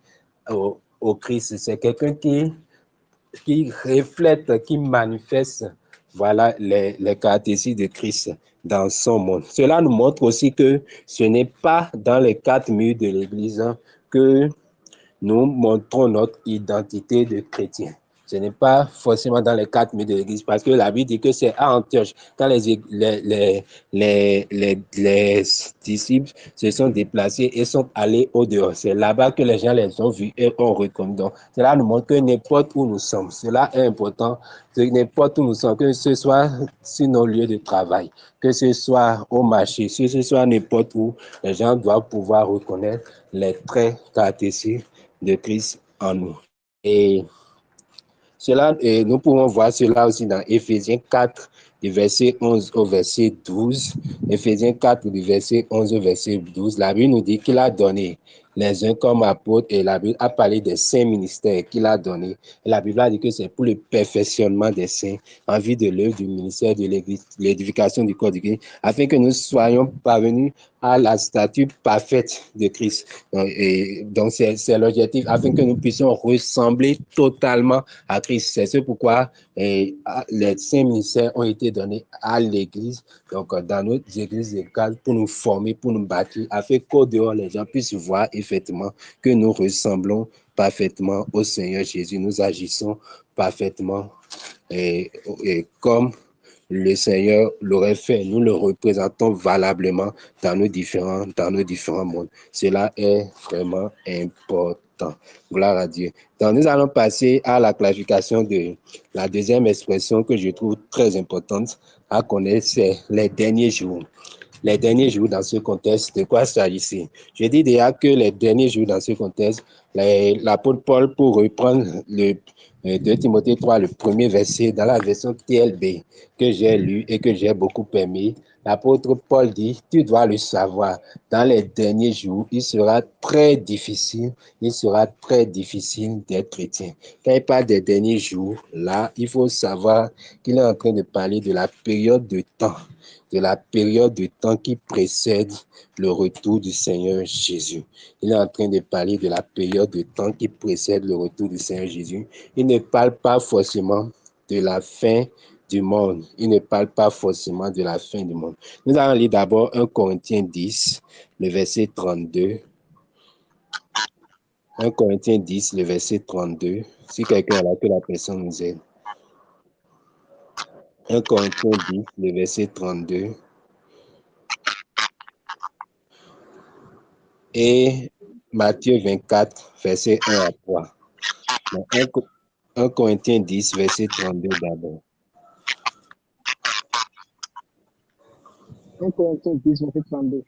au Christ, c'est quelqu'un qui reflète, qui manifeste, voilà, les caractéristiques de Christ dans son monde. Cela nous montre aussi que ce n'est pas dans les quatre murs de l'Église que nous montrons notre identité de chrétien. Ce n'est pas forcément dans les quatre murs de l'Église, parce que la Bible dit que c'est à Antioche, quand les disciples se sont déplacés et sont allés au-dehors. C'est là-bas que les gens les ont vus et ont reconnu. Donc, cela nous montre que n'importe où nous sommes, cela est important, n'importe où nous sommes, que ce soit sur nos lieux de travail, que ce soit au marché, que ce soit n'importe où, les gens doivent pouvoir reconnaître les traits caractéristiques de Christ en nous. Et nous pouvons voir cela aussi dans Éphésiens 4, du verset 11 au verset 12. Éphésiens 4, du verset 11 au verset 12. La Bible nous dit qu'il a donné les uns comme apôtres, et la Bible a parlé des saints ministères qu'il a donnés. Et la Bible a dit que c'est pour le perfectionnement des saints, en vue de l'œuvre du ministère de l'Église, l'édification du corps du Christ, afin que nous soyons parvenus à la stature parfaite de Christ. Donc c'est l'objectif, afin que nous puissions ressembler totalement à Christ. C'est ce pourquoi les saints ministères ont été donnés à l'Église, donc dans notre Église locale, pour nous former, pour nous bâtir, afin qu'au dehors, les gens puissent voir effectivement que nous ressemblons parfaitement au Seigneur Jésus. Nous agissons parfaitement et comme le Seigneur l'aurait fait. Nous le représentons valablement dans nos différents mondes. Cela est vraiment important. Gloire à Dieu. Donc, nous allons passer à la clarification de la deuxième expression que je trouve très importante à connaître, c'est les derniers jours. Les derniers jours dans ce contexte, de quoi s'agit-il? Je dis déjà que les derniers jours dans ce contexte, l'apôtre Paul, pour reprendre le 2 Timothée 3, le premier verset dans la version TLB que j'ai lu et que j'ai beaucoup aimé, l'apôtre Paul dit, tu dois le savoir, dans les derniers jours, il sera très difficile d'être chrétien. Quand il parle des derniers jours, là, il faut savoir qu'il est en train de parler de la période de temps qui précède le retour du Seigneur Jésus. Il est en train de parler de la période de temps qui précède le retour du Seigneur Jésus. Il ne parle pas forcément de la fin du monde. Il ne parle pas forcément de la fin du monde. Nous allons lire d'abord 1 Corinthiens 10, le verset 32. 1 Corinthiens 10, le verset 32. Si quelqu'un est là, que la personne nous aide. 1 Corinthiens 10, le verset 32. Et Matthieu 24, verset 1 à 3. Donc, 1 Corinthiens 10, verset 32 d'abord. 1 Corinthiens 10, verset 32.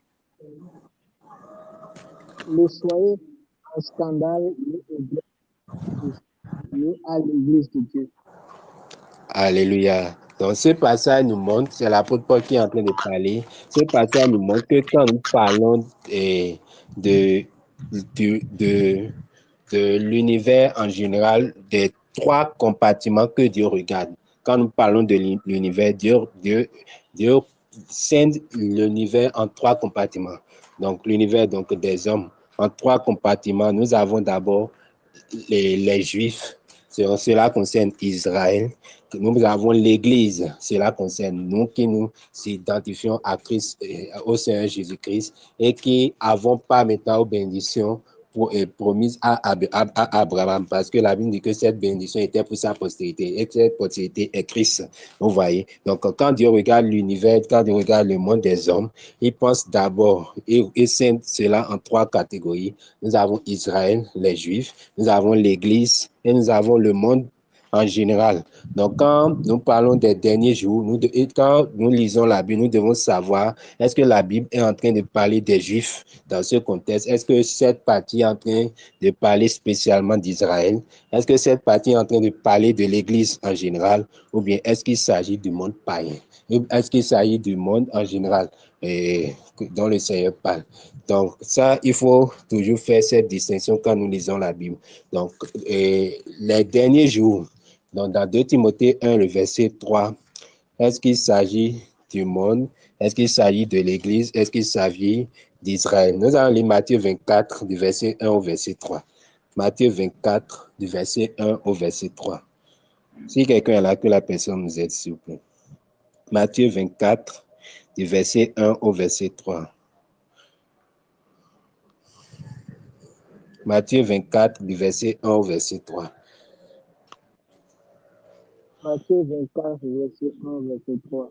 Ne soyez un scandale ni à l'église de Dieu. Alléluia. Donc, ce passage nous montre, c'est l'apôtre Paul qui est en train de parler, ce passage nous montre que quand nous parlons de l'univers en général, des trois compartiments que Dieu regarde. Quand nous parlons de l'univers, Dieu scinde l'univers en trois compartiments. Donc, l'univers des hommes en trois compartiments. Nous avons d'abord les Juifs, cela concerne Israël. Nous avons l'Église, cela concerne nous qui nous identifions à Christ, au Seigneur Jésus-Christ, et qui avons pas maintenant aux bénédictions promise à Abraham, parce que la Bible dit que cette bénédiction était pour sa postérité, et que cette postérité est Christ. Vous voyez. Donc, quand Dieu regarde l'univers, quand Dieu regarde le monde des hommes, il pense d'abord et scinde cela en trois catégories. Nous avons Israël, les Juifs, nous avons l'Église et nous avons le monde en général. Donc, quand nous parlons des derniers jours, quand nous lisons la Bible, nous devons savoir, est-ce que la Bible est en train de parler des Juifs dans ce contexte? Est-ce que cette partie est en train de parler spécialement d'Israël? Est-ce que cette partie est en train de parler de l'Église en général? Ou bien est-ce qu'il s'agit du monde païen? Est-ce qu'il s'agit du monde en général dont le Seigneur parle? Donc, ça, il faut toujours faire cette distinction quand nous lisons la Bible. Donc, les derniers jours, donc dans 2 Timothée 1, le verset 3, est-ce qu'il s'agit du monde? Est-ce qu'il s'agit de l'Église? Est-ce qu'il s'agit d'Israël? Nous allons lire Matthieu 24, du verset 1 au verset 3. Matthieu 24, du verset 1 au verset 3. Si quelqu'un est là, que la personne nous aide, s'il vous plaît. Matthieu 24, du verset 1 au verset 3. Matthieu 24, du verset 1 au verset 3. Matthieu 24, verset 1, verset 3.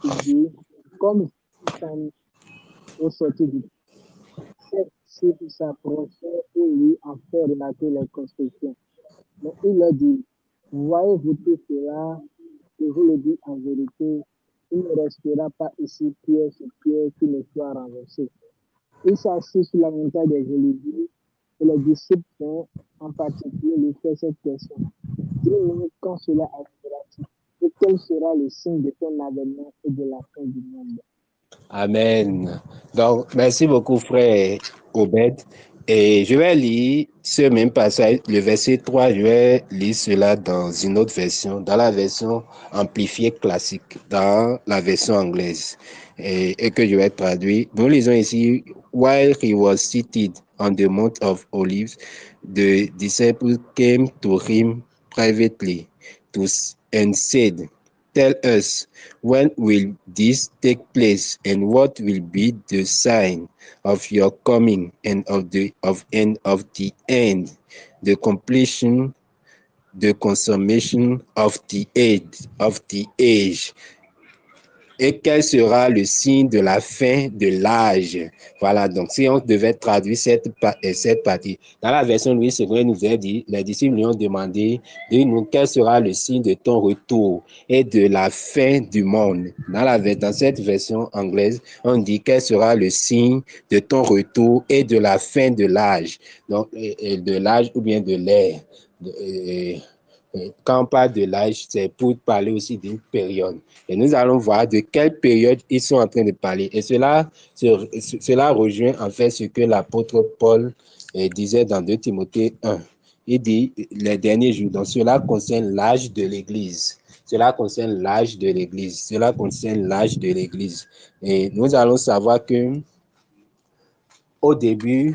Il dit, comme au sortir du disciples s'approchaient et lui en fait remarquer les constructions. Mais il leur dit, voyez-vous tout cela, je vous le dis en vérité, il ne restera pas ici pierre sur pierre qui ne soit renversé. Il s'assit sur la montagne des Oliviers et les disciples vont en particulier lui faire cette question. Dis-nous quand cela arrivera-t-il et quel sera le signe de ton avènement et de la fin du monde. Amen. Donc, merci beaucoup, frère Obed. Et je vais lire ce même passage, le verset 3, je vais lire cela dans une autre version, dans la version amplifiée classique, dans la version anglaise, et que je vais traduire. Nous lisons ici, while he was seated on the Mount of Olives, the disciples came to him privately and said, tell us, when will this take place, and what will be the sign of your coming and of the end, the completion, the consummation of the age, et quel sera le signe de la fin de l'âge? Voilà, donc si on devait traduire cette partie, dans la version Louis II nous a dit, les disciples lui ont demandé, dis-nous quel sera le signe de ton retour et de la fin du monde. Dans cette version anglaise, on dit quel sera le signe de ton retour et de la fin de l'âge, donc de l'âge ou bien de l'ère. Quand on parle de l'âge, c'est pour parler aussi d'une période. Et nous allons voir de quelle période ils sont en train de parler. Et cela rejoint en fait ce que l'apôtre Paul disait dans 2 Timothée 1. Il dit les derniers jours. Donc cela concerne l'âge de l'Église. Cela concerne l'âge de l'Église. Cela concerne l'âge de l'Église. Et nous allons savoir que au début,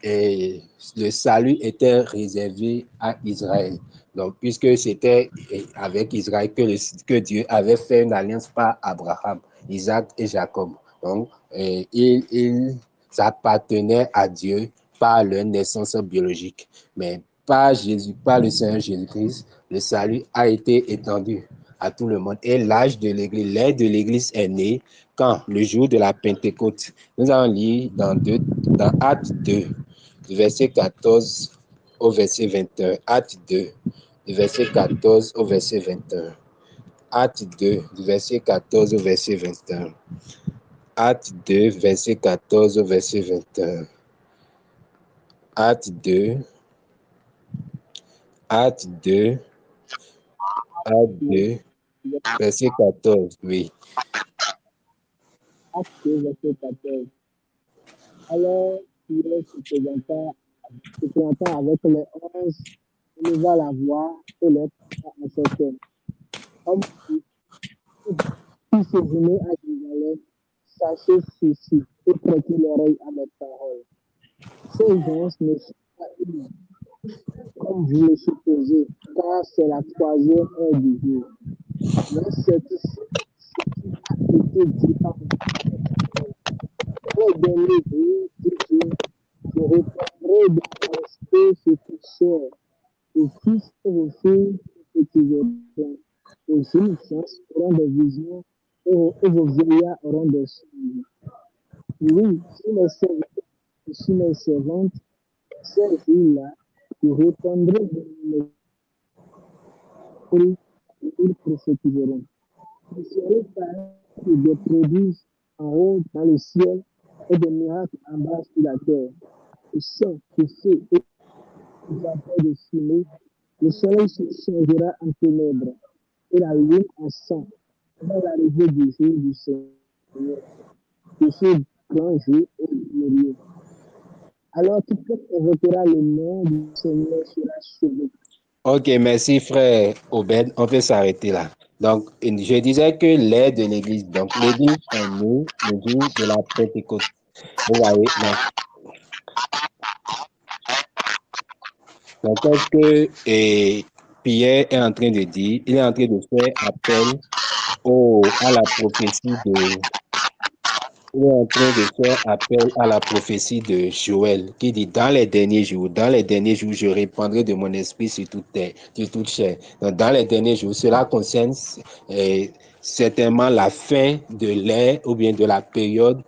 et le salut était réservé à Israël. Donc, puisque c'était avec Israël que Dieu avait fait une alliance par Abraham, Isaac et Jacob. Donc, ils appartenaient à Dieu par leur naissance biologique. Mais par Jésus, par le Seigneur Jésus-Christ, le salut a été étendu à tout le monde. Et l'âge de l'Église, l'ère de l'Église est née quand? Le jour de la Pentecôte. Nous allons lire dans Actes 2, du verset 14 au verset 21. Acte 2, du verset 14 au verset 21. Acte 2, du verset 14 au verset 21. Acte 2, verset 14 au verset 21. Acte 2, Acte 2, Acte 2, verset 14, oui. Acte 2, verset 14. Alors, Pierre se présenta avec les 11, éleva la voix et les parla en ces termes. Homme qui se venait à Jérusalem, sachez ceci et prêtez l'oreille à mes paroles. Ces gens ne sont pas humains, comme vous le supposez, car c'est la troisième heure du jour. Mais c'est ici ce qui a été dit par les derniers jours, dit Dieu, je répondrai dans mon esprit sur toute chair. Vos fils et vos filles, vos petits enfants, vos innocents auront des visions et vos vieillards auront des songes. Oui, sur les servantes, ces jours-là, je répondrai de mon esprit ils, ils prophétiseront. Le ciel paraît des prodiges en haut dans le ciel et des miracles en bas sur la terre. Le sang, le feu et les vapeurs de fumée, le soleil se changera en ténèbres et la lune en sang dans l'arrivée du jour du Seigneur, de ce grand jour et glorieux. Alors quiconque invoquera le nom du Seigneur sera sauvé. Ok, merci frère Obed. On peut s'arrêter là. Donc, je disais que l'aide de l'Église. Donc, l'Église est née le jour de la Pentecôte. Vous voyez, donc qu'est-ce que Pierre est en train de dire? Il est en train de faire appel à la prophétie de il est en train de faire appel à la prophétie de Joël qui dit dans les derniers jours, je répandrai de mon esprit sur toute terre, sur toute chair. Donc, dans les derniers jours, cela concerne certainement la fin de l'ère ou bien de la période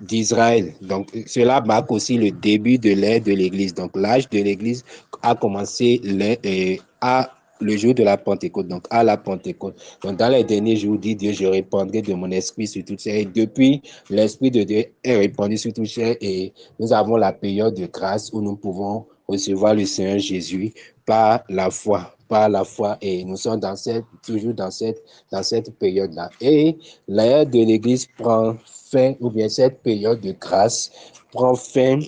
d'Israël. Donc, cela marque aussi le début de l'ère de l'Église. Donc, l'âge de l'Église a commencé le jour de la Pentecôte, donc à la Pentecôte. Donc, dans les derniers jours, dit Dieu, je répandrai de mon esprit sur toute chair. Et depuis, l'esprit de Dieu est répandu sur toute chair et nous avons la période de grâce où nous pouvons recevoir le Seigneur Jésus par la foi. Par la foi. Et nous sommes toujours dans cette période-là. Et l'ère de l'Église prend fin, ou bien cette période de grâce prend fin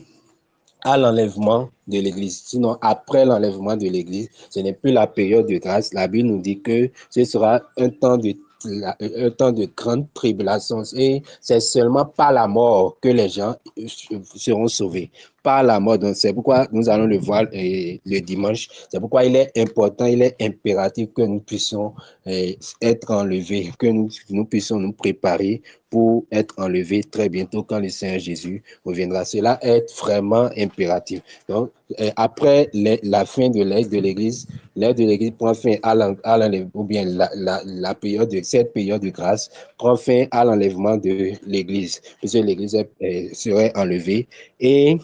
à l'enlèvement de l'Église. Sinon, après l'enlèvement de l'Église, ce n'est plus la période de grâce. La Bible nous dit que ce sera un temps de grande tribulation. Et c'est seulement par la mort que les gens seront sauvés. Par la mort. Donc, c'est pourquoi nous allons le voir le dimanche. C'est pourquoi il est important, il est impératif que nous puissions être enlevés, que nous puissions nous préparer pour être enlevés très bientôt quand le Seigneur Jésus reviendra. Cela est vraiment impératif. Donc, après la fin de l'ère de l'Église prend fin à l'enlèvement, ou bien cette période de grâce prend fin à l'enlèvement de l'Église, puisque l'Église serait enlevée. Et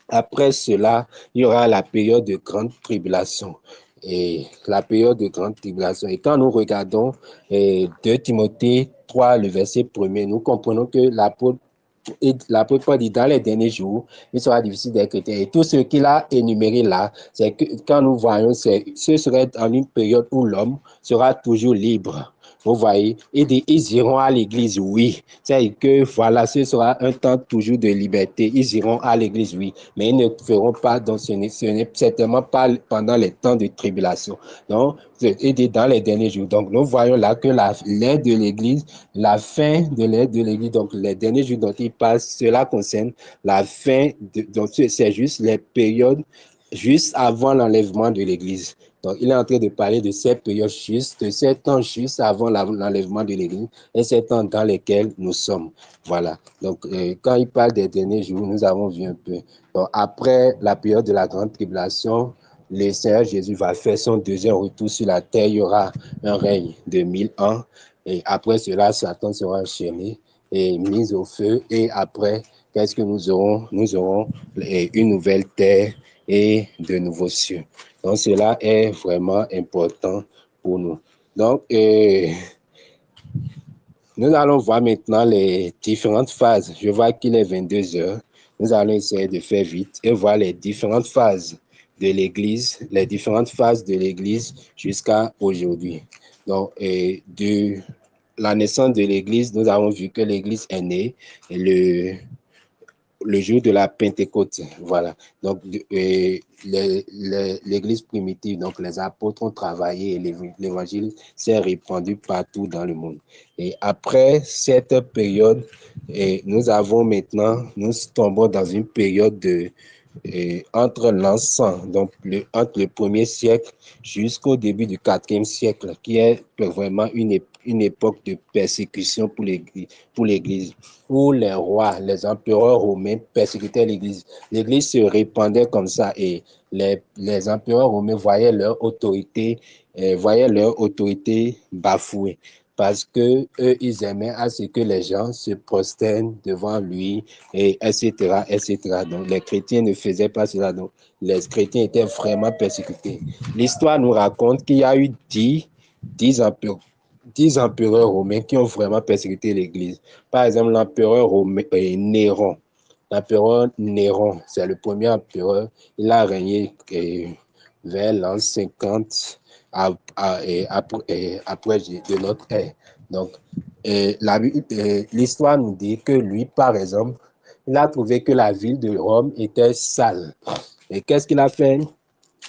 après cela, il y aura la période de grande tribulation. Et la période de grande tribulation. Et quand nous regardons 2 Timothée 3, le verset 1er, nous comprenons que l'apôtre Paul dit dans les derniers jours, il sera difficile d'être chrétien. Et tout ce qu'il a énuméré là, c'est que quand nous voyons, ce serait en une période où l'homme sera toujours libre. Vous voyez, ils iront à l'église, oui. C'est que voilà, ce sera un temps toujours de liberté. Ils iront à l'église, oui. Mais ils ne feront pas, donc ce n'est certainement pas pendant les temps de tribulation. Donc, dans les derniers jours. Donc, nous voyons là que l'ère de l'église, la fin de l'ère de l'église, donc les derniers jours dont il parle, cela concerne la fin, donc c'est juste les périodes juste avant l'enlèvement de l'église. Donc, il est en train de parler de ces périodes justes, de ces temps juste avant l'enlèvement de l'Église et ces temps dans lesquels nous sommes. Voilà. Donc, quand il parle des derniers jours, nous avons vu un peu. Donc, après la période de la grande tribulation, le Seigneur Jésus va faire son deuxième retour sur la terre. Il y aura un règne de 1000 ans. Et après cela, Satan sera enchaîné et mis au feu. Et après, qu'est-ce que nous aurons? Nous aurons une nouvelle terre et de nouveaux cieux. Donc, cela est vraiment important pour nous. Donc, nous allons voir maintenant les différentes phases. Je vois qu'il est 22 heures. Nous allons essayer de faire vite et voir les différentes phases de l'Église, les différentes phases de l'Église jusqu'à aujourd'hui. Donc, de la naissance de l'Église, nous avons vu que l'Église est née le jour de la Pentecôte, voilà. Donc, l'Église primitive, donc les apôtres ont travaillé et l'Évangile s'est répandu partout dans le monde. Et après cette période, nous tombons dans une période entre l'encens, donc entre le 1er siècle jusqu'au début du 4e siècle, qui est vraiment une époque de persécution pour l'Église, où les rois, les empereurs romains persécutaient l'Église. L'Église se répandait comme ça et les empereurs romains voyaient leur autorité bafouée. parce que eux, ils aimaient à ce que les gens se prosternent devant lui, et etc., etc. Donc, les chrétiens ne faisaient pas cela. Donc, les chrétiens étaient vraiment persécutés. L'histoire nous raconte qu'il y a eu 10 empereurs, 10 empereurs romains qui ont vraiment persécuté l'Église. Par exemple, l'empereur Néron. L'empereur Néron, c'est le premier empereur. Il a régné vers l'an 50 après de notre ère. Donc, l'histoire nous dit que lui, par exemple, il a trouvé que la ville de Rome était sale. Et qu'est-ce qu'il a fait?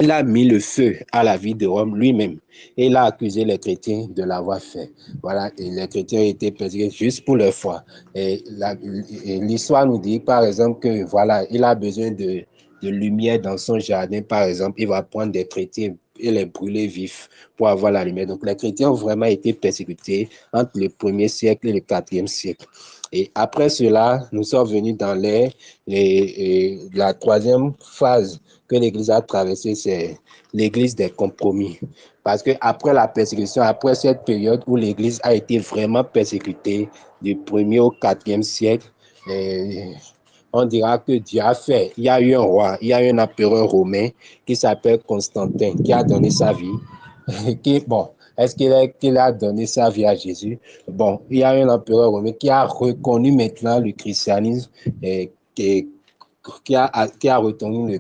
Il a mis le feu à la ville de Rome lui-même et il a accusé les chrétiens de l'avoir fait. Voilà, et les chrétiens ont été persécutés juste pour leur foi. Et l'histoire nous dit, par exemple, que voilà, il a besoin de lumière dans son jardin, par exemple, il va prendre des chrétiens et les brûler vifs pour avoir la lumière. Donc, les chrétiens ont vraiment été persécutés entre le 1er siècle et le 4e siècle. Et après cela, nous sommes venus dans l'ère et la 3e phase que l'Église a traversée, c'est l'Église des compromis. Parce qu'après la persécution, après cette période où l'Église a été vraiment persécutée du 1er au 4e siècle, on dira que Dieu a fait. Il y a eu un roi, il y a eu un empereur romain qui s'appelle Constantin, qui a donné sa vie. Bon, est-ce qu'il a donné sa vie à Jésus? Bon, il y a un empereur romain qui a reconnu maintenant le christianisme et qui a reconnu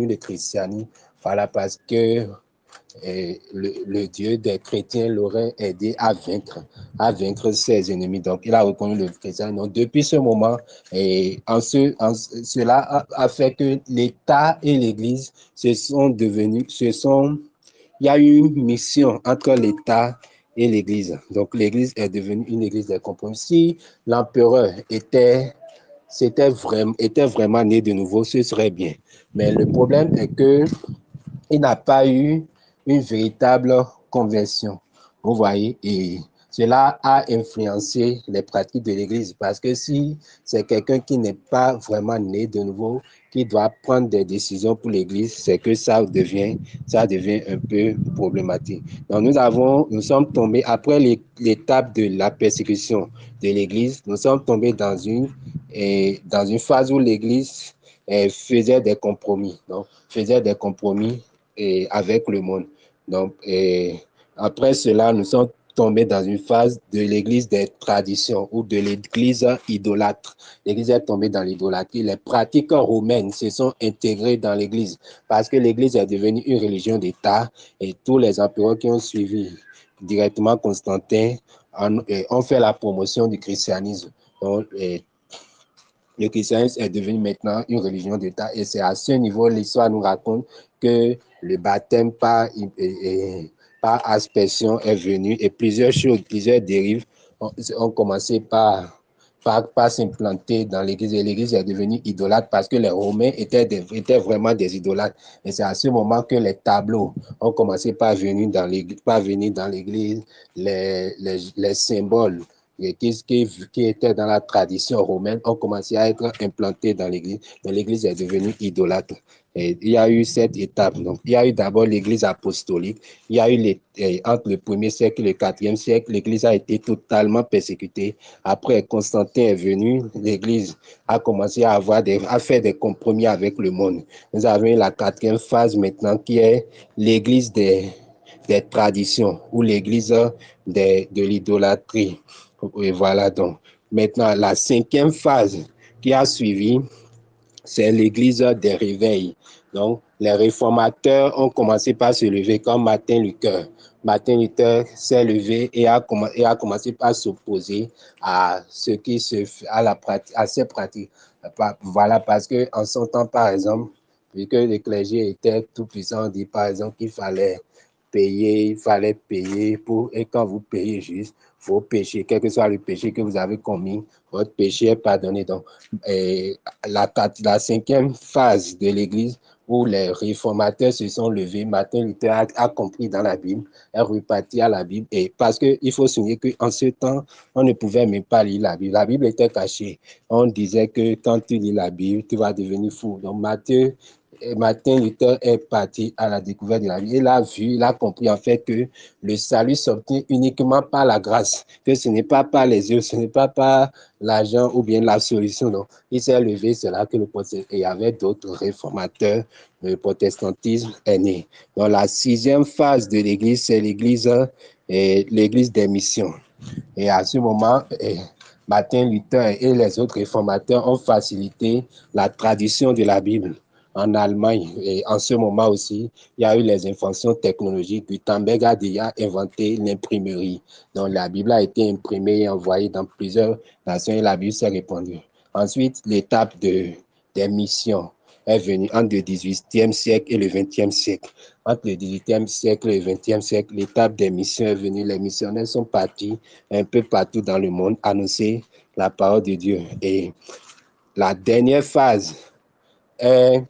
le christianisme, voilà, parce que le Dieu des chrétiens l'aurait aidé à vaincre ses ennemis. Donc, il a reconnu le christianisme. Donc, depuis ce moment, cela a fait que l'État et l'Église il y a eu une mission entre l'État et l'Église. Donc, l'Église est devenue une Église des compromis. Si l'empereur était vraiment né de nouveau, ce serait bien. Mais le problème est que il n'a pas eu une véritable conversion. Vous voyez, et cela a influencé les pratiques de l'Église parce que si c'est quelqu'un qui n'est pas vraiment né de nouveau, qui doit prendre des décisions pour l'Église, c'est que ça devient un peu problématique. Donc nous sommes tombés, après l'étape de la persécution de l'Église, nous sommes tombés dans une phase où l'Église faisait des compromis. Donc, faisait des compromis avec le monde. Donc, après cela, nous sommes tombés dans une phase de l'église des traditions ou de l'église idolâtre. L'église est tombée dans l'idolâtrie. Les pratiques romaines se sont intégrées dans l'église parce que l'église est devenue une religion d'État et tous les empereurs qui ont suivi directement Constantin ont fait la promotion du christianisme. Donc, le christianisme est devenu maintenant une religion d'État et c'est à ce niveau, l'histoire nous raconte que le baptême par aspersion est venu et plusieurs choses, plusieurs dérives ont commencé par s'implanter dans l'Église. Et l'Église est devenue idolâtre parce que les Romains étaient vraiment des idolâtres. Et c'est à ce moment que les tableaux ont commencé par venir dans l'Église, les symboles qui étaient dans la tradition romaine ont commencé à être implantés dans l'Église. L'Église est devenue idolâtre. Et il y a eu cette étape. Donc, il y a eu d'abord l'Église apostolique. Il y a eu entre le 1er siècle et le 4e siècle, l'Église a été totalement persécutée. Après, Constantin est venu, l'Église a commencé à faire des compromis avec le monde. Nous avons la 4e phase maintenant qui est l'Église des traditions ou l'Église de l'idolâtrie. Et voilà donc. Maintenant, la 5e phase qui a suivi, c'est l'église des réveils. Donc, les réformateurs ont commencé par se lever comme Martin Luther. Martin Luther s'est levé et a commencé par s'opposer à ces pratiques. Voilà, parce que en son temps, par exemple, vu que le clergé était tout puissant, on dit par exemple qu'il fallait payer et quand vous payez juste, vos péchés, quel que soit le péché que vous avez commis, votre péché est pardonné. Donc, la 5e phase de l'Église où les réformateurs se sont levés, Martin Luther a compris dans la Bible, est reparti à la Bible. Et parce qu'il faut souligner qu'en ce temps, on ne pouvait même pas lire la Bible. La Bible était cachée. On disait que quand tu lis la Bible, tu vas devenir fou. Donc, Martin Luther est parti à la découverte de la vie. Il a vu, il a compris en fait que le salut s'obtient uniquement par la grâce, que ce n'est pas par les œuvres, ce n'est pas par l'argent ou bien la solution. Donc, il s'est levé, c'est là que il y avait d'autres réformateurs, le protestantisme est né. Donc, la 6e phase de l'Église, c'est l'Église des missions. Et à ce moment, Martin Luther et les autres réformateurs ont facilité la traduction de la Bible en Allemagne. Et en ce moment aussi, il y a eu les inventions technologiques. Gutenberg a déjà inventé l'imprimerie. Donc la Bible a été imprimée et envoyée dans plusieurs nations et la Bible s'est répandue. Ensuite, l'étape des missions est venue entre le 18e siècle et le 20e siècle. Entre le 18e siècle et le 20e siècle, l'étape des missions est venue. Les missionnaires sont partis un peu partout dans le monde annoncer la parole de Dieu. Et la dernière phase est,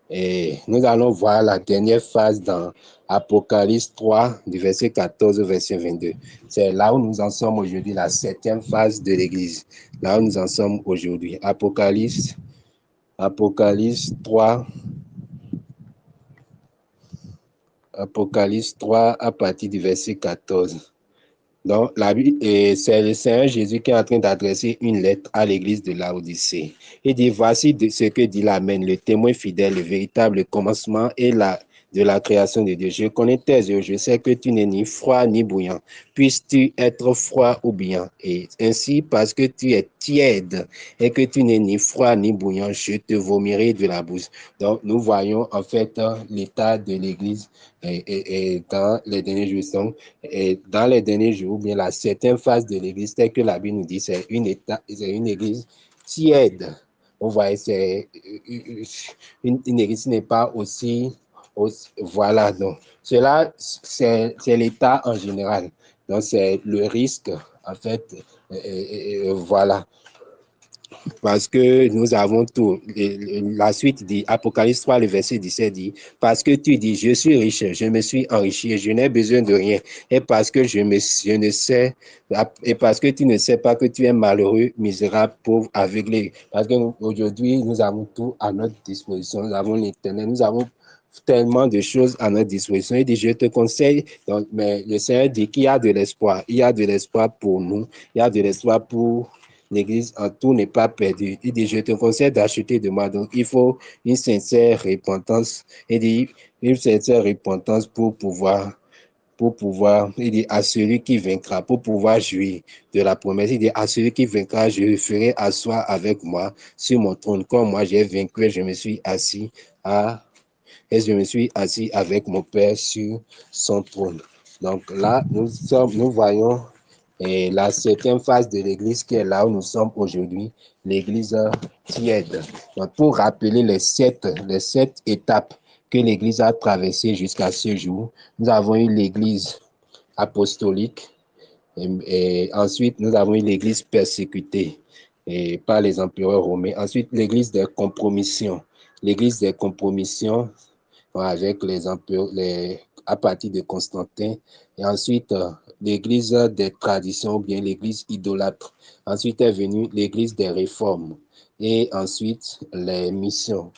et nous allons voir la dernière phase dans Apocalypse 3, du verset 14 au verset 22. C'est là où nous en sommes aujourd'hui, la 7e phase de l'Église. Là où nous en sommes aujourd'hui. Apocalypse 3. Apocalypse 3 à partir du verset 14. Donc, la Bible, c'est le Seigneur Jésus qui est en train d'adresser une lettre à l'église de Laodicée. Il dit, voici ce que dit l'Amen, le témoin fidèle, le véritable commencement et de la création de Dieu. Je connais tes œuvres, je sais que tu n'es ni froid ni bouillant. Puisses-tu être froid ou bouillant? Et ainsi, parce que tu es tiède et que tu n'es ni froid ni bouillant, je te vomirai de la bouche. Donc, nous voyons en fait l'état de l'église et dans les derniers jours. Donc, et dans les derniers jours, bien la 7e phase de l'église, telle que la Bible nous dit, c'est une église tiède. On voit, c'est une église qui n'est pas aussi, voilà. Donc, cela, c'est l'état en général. Donc, c'est le risque, en fait, voilà. Parce que nous avons tout. La suite dit, Apocalypse 3, le verset 17 dit, parce que tu dis, je suis riche, je me suis enrichi et je n'ai besoin de rien. Et parce que je ne sais, et parce que tu ne sais pas que tu es malheureux, misérable, pauvre, aveuglé. Parce qu'aujourd'hui, nous avons tout à notre disposition. Nous avons l'Internet, nous avons tellement de choses à notre disposition. Il dit, je te conseille, donc, mais le Seigneur dit qu'il y a de l'espoir. Il y a de l'espoir pour nous. Il y a de l'espoir pour l'Église, en tout n'est pas perdu. Il dit, je te conseille d'acheter de moi. Donc, il faut une sincère repentance. Il dit, une sincère repentance pour pouvoir, il dit, à celui qui vaincra, pour pouvoir jouir de la promesse. Il dit, à celui qui vaincra, je le ferai asseoir avec moi sur mon trône. Comme moi, j'ai vaincu, je me suis assis avec mon Père sur son trône. Donc là, nous voyons la 7e phase de l'Église qui est là où nous sommes aujourd'hui, l'Église tiède. Donc, pour rappeler les sept étapes que l'Église a traversées jusqu'à ce jour, nous avons eu l'Église apostolique et ensuite nous avons eu l'Église persécutée par les empereurs romains. Ensuite, l'Église des compromissions. L'Église des compromissions avec les empereurs, à partir de Constantin. Et ensuite, l'église des traditions, ou bien l'église idolâtre. Ensuite est venue l'église des réformes. Et ensuite, les missions.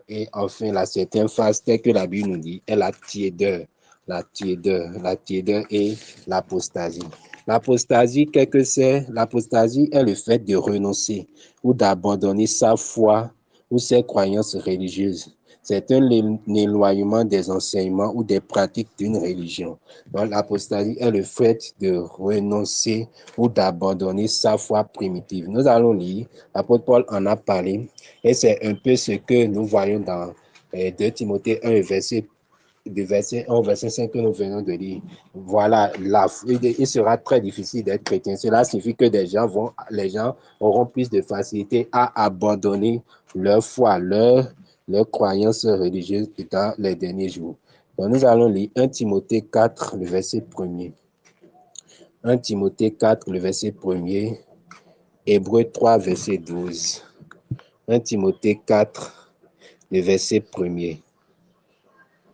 Et enfin, la 7e phase, telle que la Bible nous dit, est la tiédeur. La tiédeur et l'apostasie. L'apostasie, qu'est-ce que c'est? L'apostasie est le fait de renoncer ou d'abandonner sa foi ou ses croyances religieuses. C'est un éloignement des enseignements ou des pratiques d'une religion. Donc, l'apostasie est le fait de renoncer ou d'abandonner sa foi primitive. Nous allons lire, l'apôtre Paul en a parlé, et c'est un peu ce que nous voyons dans 2 Timothée 1, du verset 1 au verset 5 que nous venons de lire. Voilà, il sera très difficile d'être chrétien. Cela signifie que les gens auront plus de facilité à abandonner leur foi, leur croyances religieuses dans les derniers jours. Donc, nous allons lire 1 Timothée 4, le verset 1er. 1 Timothée 4, le verset 1er. Hébreux 3, verset 12. 1 Timothée 4, le verset 1er.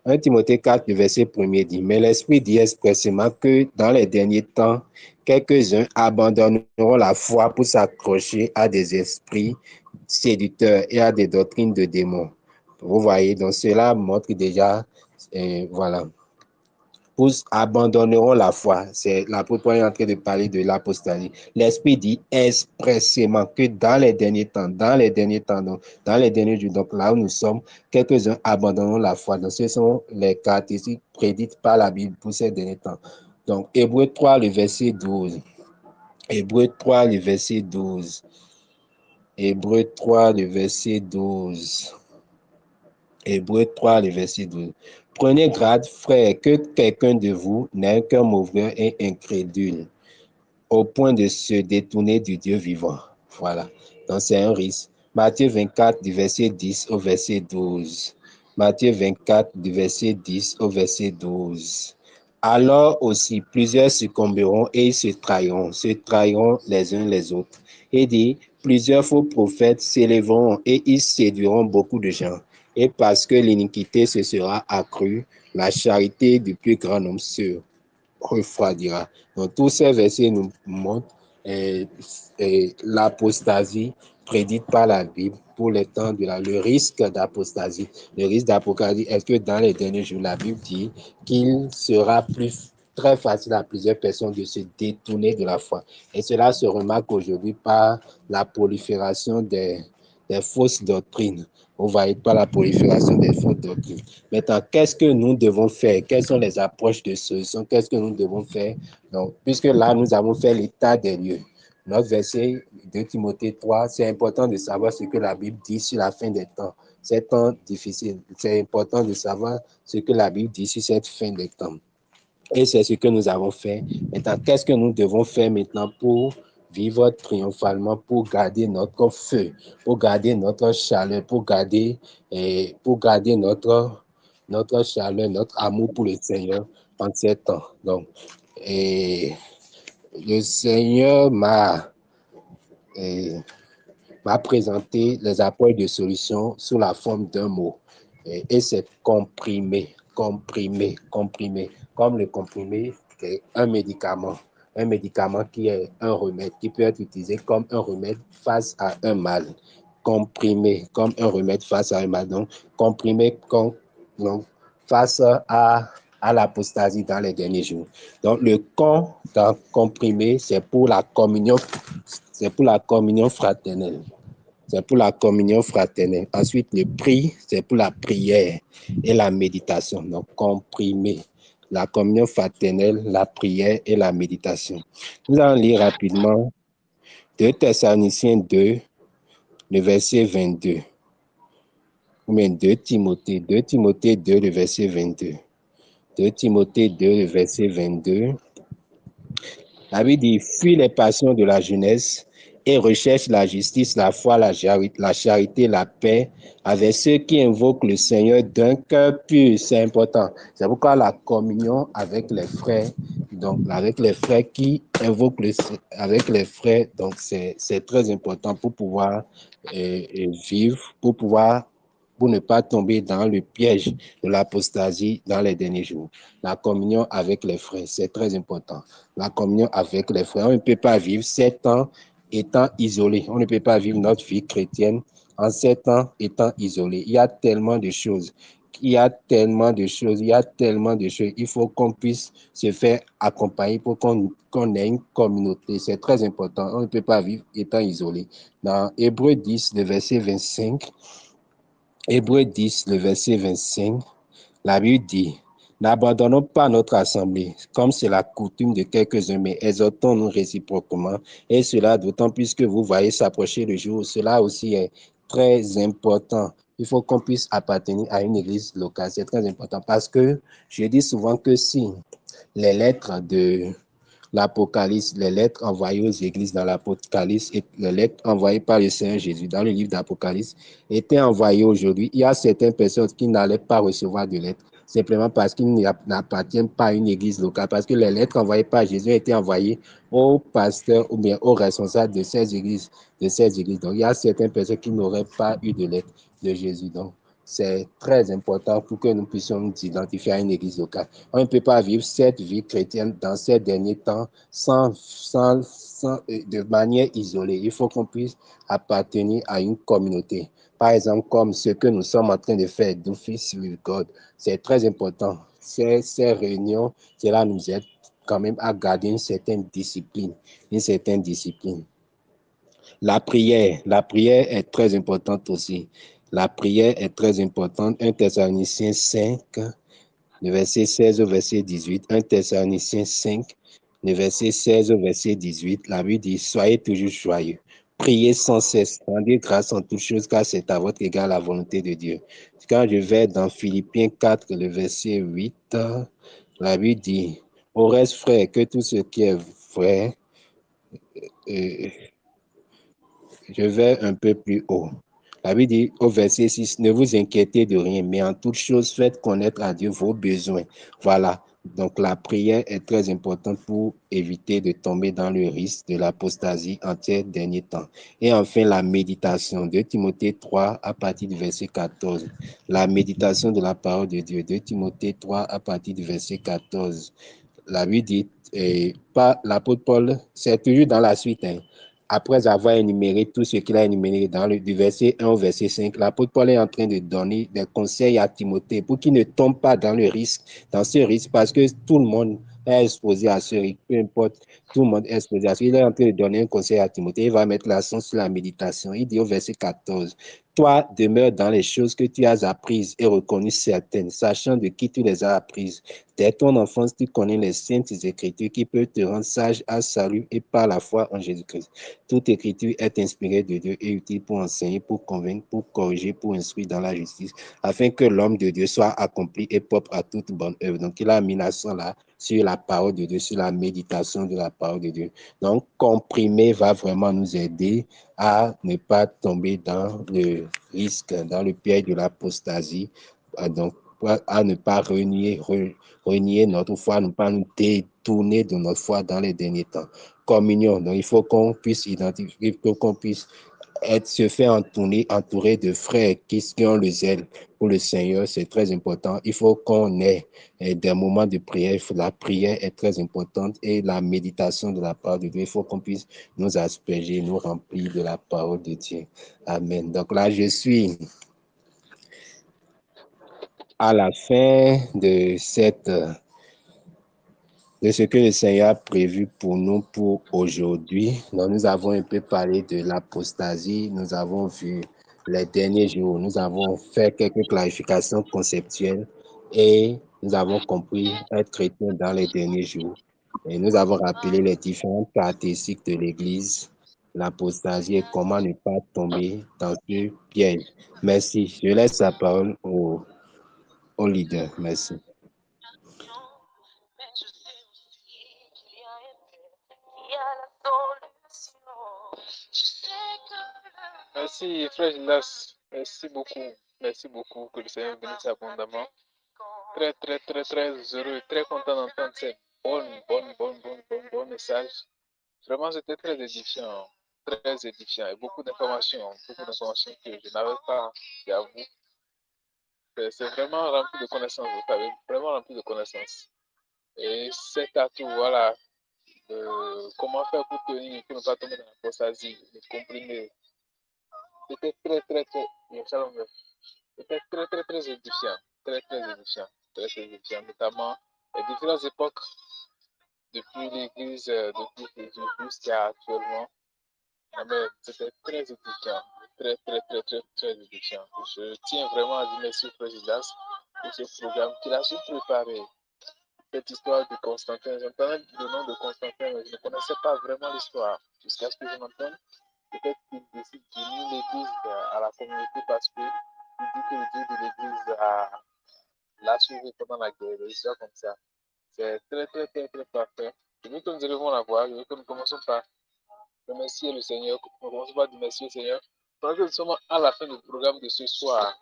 1 Timothée 4, le verset 1er dit, mais l'Esprit dit expressément que dans les derniers temps, quelques-uns abandonneront la foi pour s'accrocher à des esprits séducteurs et à des doctrines de démons. Vous voyez, donc cela montre déjà, voilà. Tous abandonneront la foi. C'est l'apôtre Paul est en train de parler de l'apostasie. L'Esprit dit expressément que dans les derniers temps, donc, dans les derniers jours, donc là où nous sommes, quelques-uns abandonneront la foi. Donc, ce sont les caractéristiques prédites par la Bible pour ces derniers temps. Donc, Hébreux 3, le verset 12. Hébreux 3, le verset 12. Hébreux 3, le verset 12. Hébreux 3, le verset 12. Prenez garde, frères, que quelqu'un de vous n'ait qu'un mauvais et incrédule, au point de se détourner du Dieu vivant. Voilà. Donc, c'est un risque. Matthieu 24, du verset 10 au verset 12. Matthieu 24, du verset 10 au verset 12. Alors aussi, plusieurs succomberont et se trahiront les uns les autres. Et dit, plusieurs faux prophètes s'élèveront et ils séduiront beaucoup de gens. Et parce que l'iniquité se sera accrue, la charité du plus grand nombre se refroidira. Donc, tous ces versets nous montrent l'apostasie prédite par la Bible pour les temps de le risque d'apostasie. Le risque d'apostasie, est-ce que dans les derniers jours, la Bible dit qu'il sera très facile à plusieurs personnes de se détourner de la foi. Et cela se remarque aujourd'hui par la prolifération des fausses doctrines. On va être par la prolifération des fausses doctrines. Maintenant, qu'est-ce que nous devons faire? Quelles sont les approches de solution? Qu'est-ce que nous devons faire? Donc, puisque là, nous avons fait l'état des lieux. Notre verset de Timothée 3, c'est important de savoir ce que la Bible dit sur la fin des temps. Ces temps difficiles. C'est important de savoir ce que la Bible dit sur cette fin des temps. Et c'est ce que nous avons fait. Maintenant, qu'est-ce que nous devons faire maintenant pour vivre triomphalement, pour garder notre feu, pour garder notre chaleur, pour garder notre chaleur, notre amour pour le Seigneur en ces temps. Donc, le Seigneur m'a présenté les apports de solutions sous la forme d'un mot. Et c'est comprimé, comme le comprimé est un médicament qui est un remède, qui peut être utilisé comme un remède face à un mal. Comprimé comme un remède face à un mal. Donc, comprimé donc, face à l'apostasie dans les derniers jours. Donc, le con dans comprimé, c'est pour la communion fraternelle. C'est pour la communion fraternelle. Ensuite, le prix, c'est pour la prière et la méditation. Donc, comprimé. La communion fraternelle, la prière et la méditation. Nous allons lire rapidement 2 Thessaloniciens 2, le verset 22. Ou bien 2 Timothée 2, le verset 22. 2 Timothée 2, le verset 22. La Bible dit, fuis les passions de la jeunesse et recherche la justice, la foi, la charité, la paix avec ceux qui invoquent le Seigneur d'un cœur pur. C'est important. C'est pourquoi la communion avec les frères, donc avec les frères qui invoquent avec les frères, donc c'est très important pour pouvoir vivre, pour ne pas tomber dans le piège de l'apostasie dans les derniers jours. La communion avec les frères, c'est très important. La communion avec les frères. On ne peut pas vivre 7 ans étant isolé. On ne peut pas vivre notre vie chrétienne en 7 ans étant isolé. Il y a tellement de choses. Il faut qu'on puisse se faire accompagner pour qu'on ait une communauté. C'est très important. On ne peut pas vivre étant isolé. Dans Hébreux 10, le verset 25, la Bible dit, n'abandonnons pas notre assemblée, comme c'est la coutume de quelques-uns, mais exhortons-nous réciproquement, et cela d'autant plus que vous voyez s'approcher le jour. Cela aussi est très important. Il faut qu'on puisse appartenir à une église locale. C'est très important parce que je dis souvent que si les lettres de l'Apocalypse, les lettres envoyées aux églises dans l'Apocalypse et les lettres envoyées par le Seigneur Jésus dans le livre d'Apocalypse étaient envoyées aujourd'hui, il y a certaines personnes qui n'allaient pas recevoir de lettres, simplement parce qu'ils n'appartiennent pas à une église locale, parce que les lettres envoyées par Jésus étaient envoyées aux pasteurs ou bien aux responsables de ces églises. Donc, il y a certaines personnes qui n'auraient pas eu de lettres de Jésus. Donc, c'est très important pour que nous puissions nous identifier à une église locale. On ne peut pas vivre cette vie chrétienne dans ces derniers temps sans de manière isolée. Il faut qu'on puisse appartenir à une communauté. Par exemple, comme ce que nous sommes en train de faire d'Office with God. C'est très important. Ces réunions, cela nous aide quand même à garder une certaine discipline. Une certaine discipline. La prière est très importante aussi. La prière est très importante. 1 Thessaloniciens 5, le verset 16 au verset 18. 1 Thessaloniciens 5, le verset 16 au verset 18. La Bible dit, soyez toujours joyeux. Priez sans cesse, rendez grâce en toutes choses, car c'est à votre égard la volonté de Dieu. Quand je vais dans Philippiens 4, le verset 8, la Bible dit, au reste, frère, que tout ce qui est vrai, je vais un peu plus haut. La Bible dit au verset 6, ne vous inquiétez de rien, mais en toute chose, faites connaître à Dieu vos besoins. Voilà. Donc, la prière est très importante pour éviter de tomber dans le risque de l'apostasie en ces derniers temps. Et enfin, la méditation. 2 Timothée 3 à partir du verset 14. La méditation de la parole de Dieu. 2 Timothée 3 à partir du verset 14. La Bible dit, pas l'apôtre Paul, c'est toujours dans la suite, hein. Après avoir énuméré tout ce qu'il a énuméré du verset 1 au verset 5, l'apôtre Paul est en train de donner des conseils à Timothée pour qu'il ne tombe pas dans ce risque, parce que tout le monde est exposé à ce risque, peu importe, tout le monde est exposé à ce risque. Il est en train de donner un conseil à Timothée, il va mettre l'accent sur la méditation. Il dit au verset 14, toi, demeure dans les choses que tu as apprises et reconnues certaines, sachant de qui tu les as apprises. Dès ton enfance, tu connais les saintes écritures qui peuvent te rendre sage à salut et par la foi en Jésus-Christ. Toute écriture est inspirée de Dieu et utile pour enseigner, pour convaincre, pour corriger, pour instruire dans la justice, afin que l'homme de Dieu soit accompli et propre à toute bonne œuvre. Donc, il a mis l'accent là sur la parole de Dieu, sur la méditation de la parole de Dieu. Donc, comprimer va vraiment nous aider à ne pas tomber dans le risque, dans le piège de l'apostasie, donc à ne pas renier notre foi, ne pas nous détourner de notre foi dans les derniers temps. Communion, donc il faut qu'on puisse identifier, qu'on puisse se faire entourer de frères qui ont le zèle pour le Seigneur, c'est très important. Il faut qu'on ait des moments de prière. La prière est très importante et la méditation de la parole de Dieu. Il faut qu'on puisse nous asperger, nous remplir de la parole de Dieu. Amen. Donc là, je suis à la fin de ce que le Seigneur a prévu pour nous pour aujourd'hui. Donc, nous avons un peu parlé de l'apostasie, nous avons vu les derniers jours, nous avons fait quelques clarifications conceptuelles et nous avons compris être chrétien dans les derniers jours. Et nous avons rappelé les différentes caractéristiques de l'Église, l'apostasie et comment ne pas tomber dans ce piège. Merci. Je laisse la parole au leader. Merci. Merci, frère Gilas. Merci beaucoup. Merci beaucoup. Que le Seigneur bénisse abondamment. Très, très, très, très heureux, très content d'entendre ces bons messages. Vraiment, c'était très édifiant. Très édifiant. Et beaucoup d'informations que je n'avais pas, j'avoue. C'est vraiment rempli de connaissances, vous savez. Vraiment rempli de connaissances. Et cet atout, voilà, comment faire pour tenir, pour ne pas tomber dans l'apostasie, de comprimer. C'était très, très, très, c'était très, très, très édifiant. Très, très édifiant. Très, très édifiant. Notamment les différentes époques depuis l'Église, depuis Jésus jusqu'à actuellement. Mais c'était très édifiant. Très, très, très, très, très édifiant. Je tiens vraiment à dire merci au président pour ce programme qu'il a su préparer. Cette histoire de Constantin, j'entendais le nom de Constantin, mais je ne connaissais pas vraiment l'histoire. Jusqu'à ce que je m'entende, peut-être qu'il décide d'unir l'Église à la communauté parce qu'il dit que le Dieu de l'Église l'a sauvé pendant la guerre, des histoires comme ça. C'est très, très, très, très parfait. Je veux que nous allons la voir, je veux que nous commençons par remercier le Seigneur. Nous commençons par remercier le Seigneur. Pendant que nous sommes à la fin du programme de ce soir,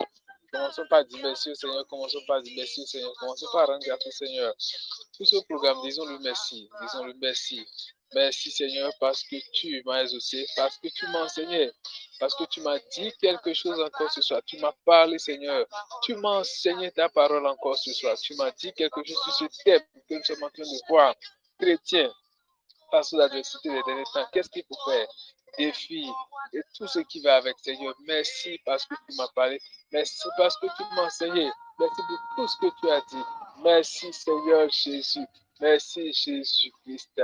commençons par dire merci au Seigneur, commençons par dire merci au Seigneur, commençons par rendre grâce au Seigneur. Tout ce programme, disons-le merci, disons-le merci. Merci Seigneur parce que tu m'as exaucé, parce que tu m'as enseigné, parce que tu m'as dit quelque chose encore ce soir. Tu m'as parlé Seigneur, tu m'as enseigné ta parole encore ce soir. Tu m'as dit quelque chose sur ce thème que nous sommes en train de voir. Chrétien, face aux adversités des derniers temps. Qu'est-ce qu'il faut faire? Défis et tout ce qui va avec, Seigneur. Merci parce que tu m'as parlé. Merci parce que tu m'as enseigné. Merci pour tout ce que tu as dit. Merci, Seigneur Jésus. Merci, Jésus-Christ.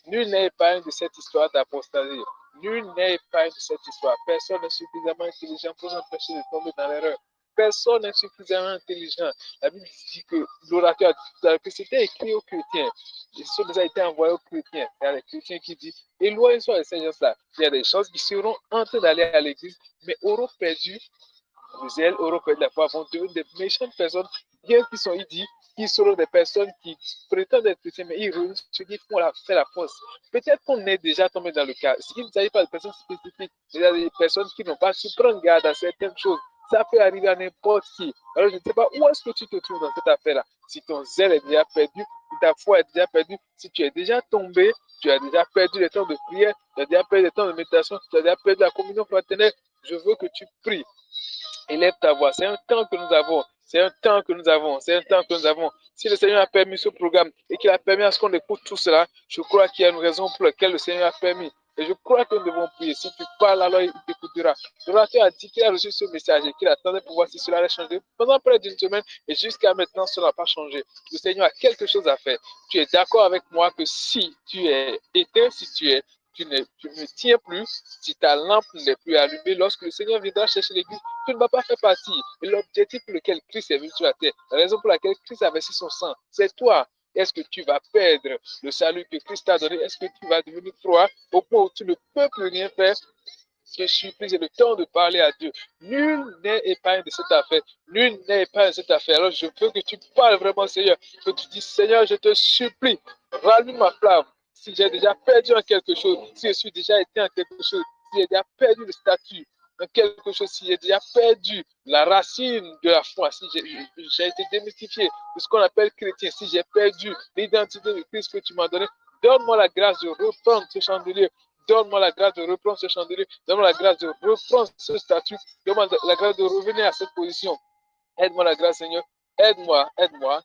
Nul n'est épargné de cette histoire d'apostasie. Nul n'est épargné de cette histoire. Personne n'est suffisamment intelligent pour empêcher de tomber dans l'erreur. Personne n'est suffisamment intelligent. La Bible dit que l'orateur a dit que c'était écrit aux chrétiens. Les choses a été envoyées aux chrétiens. Il y a les chrétiens qui disent éloignez-vous de ces gens-là. Il y a des gens qui seront en train d'aller à l'église, mais auront perdu le zèle, auront perdu la foi, vont devenir des méchantes personnes, bien qu'ils sont dit qui seront des personnes qui prétendent être chrétiens, mais ils réussissent ce qu'ils font faire la force. Peut-être qu'on est déjà tombé dans le cas. Il ne s'agit pas de personnes spécifiques, il y a des personnes qui n'ont pas su prendre garde à certaines choses. Ça peut arriver à n'importe qui. Alors, je ne sais pas où est-ce que tu te trouves dans cette affaire-là. Si ton zèle est déjà perdu, si ta foi est déjà perdue, si tu es déjà tombé, tu as déjà perdu le temps de prière, tu as déjà perdu le temps de méditation, tu as déjà perdu la communion fraternelle, je veux que tu pries. Élève ta voix. C'est un temps que nous avons. C'est un temps que nous avons. C'est un temps que nous avons. Si le Seigneur a permis ce programme et qu'il a permis à ce qu'on écoute tout cela, je crois qu'il y a une raison pour laquelle le Seigneur a permis. Et je crois que nous devons prier. Si tu parles, alors il t'écoutera. L'orateur a dit qu'il a reçu ce message et qu'il attendait pour voir si cela allait changer pendant près d'une semaine. Et jusqu'à maintenant, cela n'a pas changé. Le Seigneur a quelque chose à faire. Tu es d'accord avec moi que si tu es éteint, si tu ne tiens plus, si ta lampe n'est plus allumée, lorsque le Seigneur viendra chercher l'église, tu ne vas pas faire partie. Et l'objectif pour lequel Christ est venu sur la terre, la raison pour laquelle Christ a versé son sang, c'est toi. Est-ce que tu vas perdre le salut que Christ t'a donné? Est-ce que tu vas devenir froid au point où tu ne peux plus rien faire? Je suis pris, j'ai le temps de parler à Dieu. Nul n'est épargné de cette affaire. Nul n'est épargné de cette affaire. Alors je veux que tu parles vraiment, Seigneur. Que tu dis, Seigneur, je te supplie, rallume ma flamme. Si j'ai déjà perdu en quelque chose, si je suis déjà été en quelque chose, si j'ai déjà perdu le statut en quelque chose, si j'ai déjà perdu la racine de la foi, si j'ai été démystifié de ce qu'on appelle chrétien, si j'ai perdu l'identité de Christ que tu m'as donné, donne-moi la grâce de reprendre ce chandelier. Donne-moi la grâce de reprendre ce chandelier. Donne-moi la grâce de reprendre ce statut. Donne-moi la grâce de revenir à cette position. Aide-moi la grâce, Seigneur. Aide-moi, aide-moi.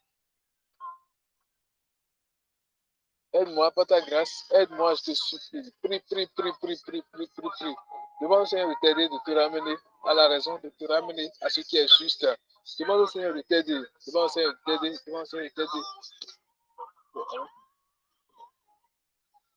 Aide-moi par ta grâce. Aide-moi, je te supplie. Prie, prie, prie, prie, prie, prie, prie, prie. Demande au Seigneur de t'aider, de te ramener à la raison, de te ramener à ce qui est juste. Demande au Seigneur de t'aider. Demande au Seigneur de t'aider. Demande au Seigneur de t'aider.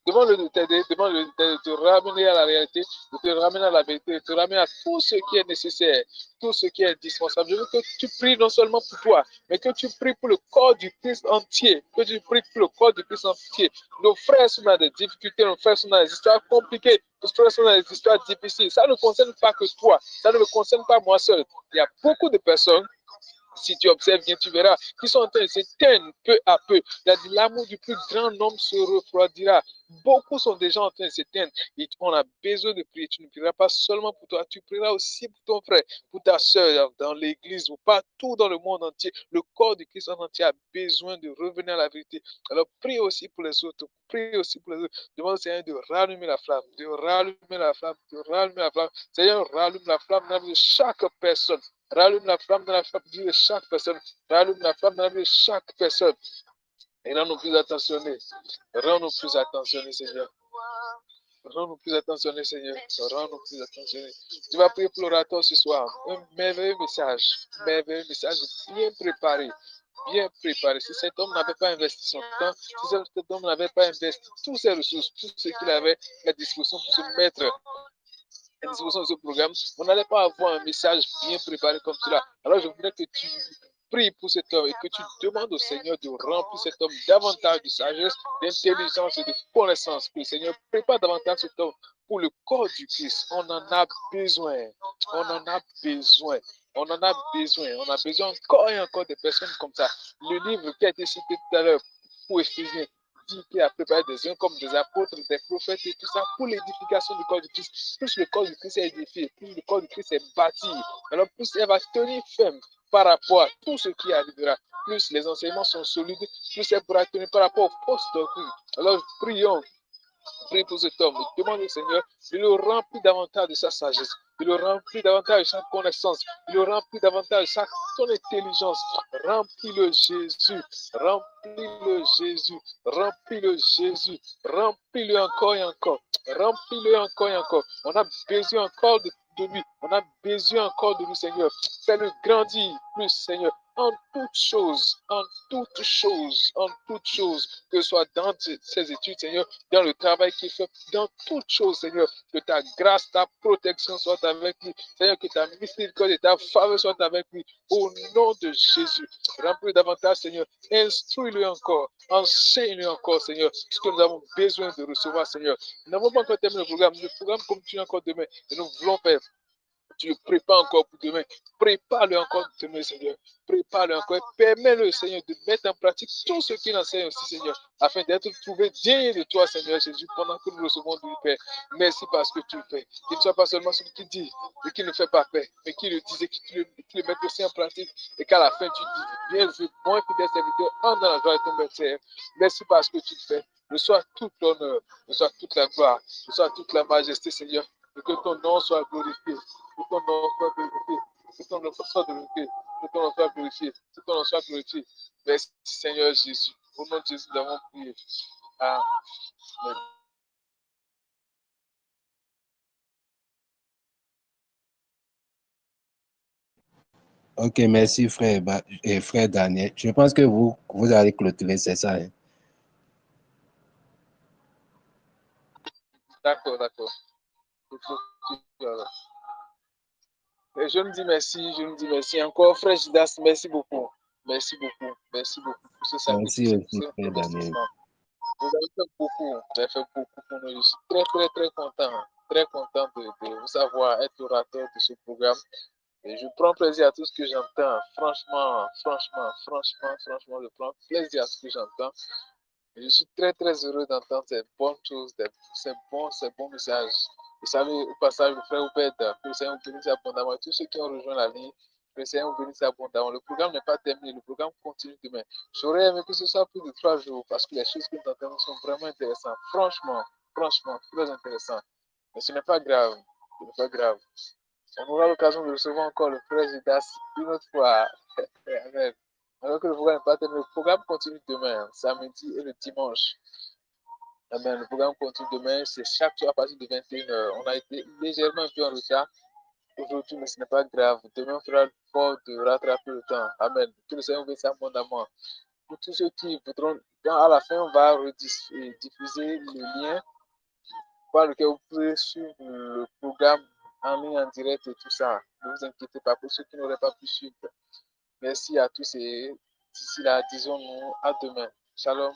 Demande-le de t'aider, demande-le de te ramener à la réalité, de te ramener à la vérité, de te ramener à tout ce qui est nécessaire, tout ce qui est indispensable. Je veux que tu pries non seulement pour toi, mais que tu pries pour le corps du Christ entier, que tu pries pour le corps du Christ entier. Nos frères sont dans des difficultés, nos frères sont dans des histoires compliquées, nos frères sont dans des histoires difficiles. Ça ne concerne pas que toi, ça ne me concerne pas moi seul. Il y a beaucoup de personnes. Si tu observes bien, tu verras qu'ils sont en train de s'éteindre peu à peu. Il a dit l'amour du plus grand homme se refroidira. Beaucoup sont déjà en train de s'éteindre. Et on a besoin de prier. Tu ne prieras pas seulement pour toi, tu prieras aussi pour ton frère, pour ta soeur, dans l'église ou partout dans le monde entier. Le corps du Christ en entier a besoin de revenir à la vérité. Alors prie aussi pour les autres. Prie aussi pour les autres. Demande au Seigneur de rallumer la flamme, de rallumer la flamme, de rallumer la flamme. Seigneur, rallume la flamme dans la vie de chaque personne. Rallume la flamme dans la vie de chaque personne. Rallume la flamme dans la vie de chaque personne. Et rends-nous plus attentionnés. Rends-nous plus attentionnés, Seigneur. Rends-nous plus attentionnés, Seigneur. Rends-nous plus attentionnés. Tu vas prier pour l'orateur ce soir. Un merveilleux message bien préparé. Bien préparé. Si cet homme n'avait pas investi son temps, si cet homme n'avait pas investi toutes ses ressources, tout ce qu'il avait à disposition pour se mettre à disposition de ce programme, on n'allait pas avoir un message bien préparé comme cela. Alors je voudrais que tu pries pour cet homme et que tu demandes au Seigneur de remplir cet homme davantage de sagesse, d'intelligence et de connaissance. Que le Seigneur prépare davantage cet homme pour le corps du Christ. On en a besoin. On en a besoin. On en a besoin. On a besoin encore et encore de personnes comme ça. Le livre qui a été cité tout à l'heure pour Éphésiens dit qu'il a préparé des uns comme des apôtres, des prophètes et tout ça pour l'édification du corps du Christ. Plus le corps du Christ est édifié, plus le corps du Christ est bâti, alors plus elle va tenir ferme par rapport à tout ce qui arrivera. Plus les enseignements sont solides, plus elle pourra tenir par rapport aux fausses doctrines. Alors prions. Prie pour cet homme. Demande au Seigneur de le remplir davantage de sa sagesse. Il le remplit davantage de sa connaissance. Il le remplit davantage de son intelligence. Remplis-le, Jésus. Remplis-le, Jésus. Remplis-le, Jésus. Remplis-le encore et encore. Remplis-le encore et encore. On a besoin encore de lui. On a besoin encore de lui, Seigneur. Fais-le grandir plus, Seigneur. En toutes choses, en toutes choses, en toutes choses, que ce soit dans ses études, Seigneur, dans le travail qu'il fait, dans toutes choses, Seigneur, que ta grâce, ta protection soit avec lui, Seigneur, que ta miséricorde et ta faveur soient avec lui, au nom de Jésus. Remplis davantage, Seigneur, instruis-le encore, enseigne-le encore, Seigneur, ce que nous avons besoin de recevoir, Seigneur. Nous n'avons pas encore terminé le programme continue encore demain, et nous voulons faire. Tu le prépares encore pour demain. Prépare-le encore demain, Seigneur. Prépare-le encore. Permets-le, Seigneur, de mettre en pratique tout ce qu'il enseigne aussi, Seigneur, afin d'être trouvé digne de toi, Seigneur Jésus, pendant que nous recevons du Père. Merci parce que tu le fais. Qu'il ne soit pas seulement celui qui dit et qui ne fait pas paix, mais qui le dise et qui le mette aussi en pratique et qu'à la fin tu dis, bien joué, bon et fidèle serviteur, entre dans la joie de ton Père. Merci parce que tu le fais. Reçois tout l'honneur, reçois toute la gloire, reçois toute la majesté, Seigneur, et que ton nom soit glorifié. Que ton nom soit glorifié, que ton nom soit glorifié, que ton nom soit glorifié, que ton nom soit glorifié. Merci Seigneur Jésus. Au nom de Jésus, nous avons prié. Amen. Ok, merci frère, frère Daniel. Je pense que vous allez clôturer, c'est ça. Hein? D'accord. Et je me dis merci encore, frère Judas, merci beaucoup pour ce Merci sacrifice, pour aussi, cet frère Daniel. investissement. Vous avez fait beaucoup pour nous. Je suis très content de vous savoir être orateur de ce programme. Et je prends plaisir à tout ce que j'entends. Franchement, je prends plaisir à ce que j'entends. Et je suis très heureux d'entendre ces bonnes choses, ces bons messages. Vous savez, au passage, le frère Oubed, que le Seigneur vous bénisse abondamment. Et tous ceux qui ont rejoint la ligne, que le Seigneur vous bénisse abondamment. Le programme n'est pas terminé, le programme continue demain. J'aurais aimé que ce soit plus de 3 jours parce que les choses que nous entendons sont vraiment intéressantes. Franchement, très intéressantes. Mais ce n'est pas grave. On aura l'occasion de recevoir encore le frère Judas une autre fois. Amen. Alors que le programme n'est pas terminé, le programme continue demain, samedi et le dimanche. Amen. Le programme continue demain, c'est chaque soir à partir de 21h. On a été légèrement un peu en retard aujourd'hui, mais ce n'est pas grave. Demain, on fera l'effort de rattraper le temps. Amen. Que le Seigneur veille abondamment. Pour tous ceux qui voudront, à la fin, on va diffuser le lien par lequel vous pouvez suivre le programme en ligne, en direct et tout ça. Ne vous inquiétez pas pour ceux qui n'auraient pas pu suivre. Merci à tous et d'ici là, disons-nous à demain. Shalom.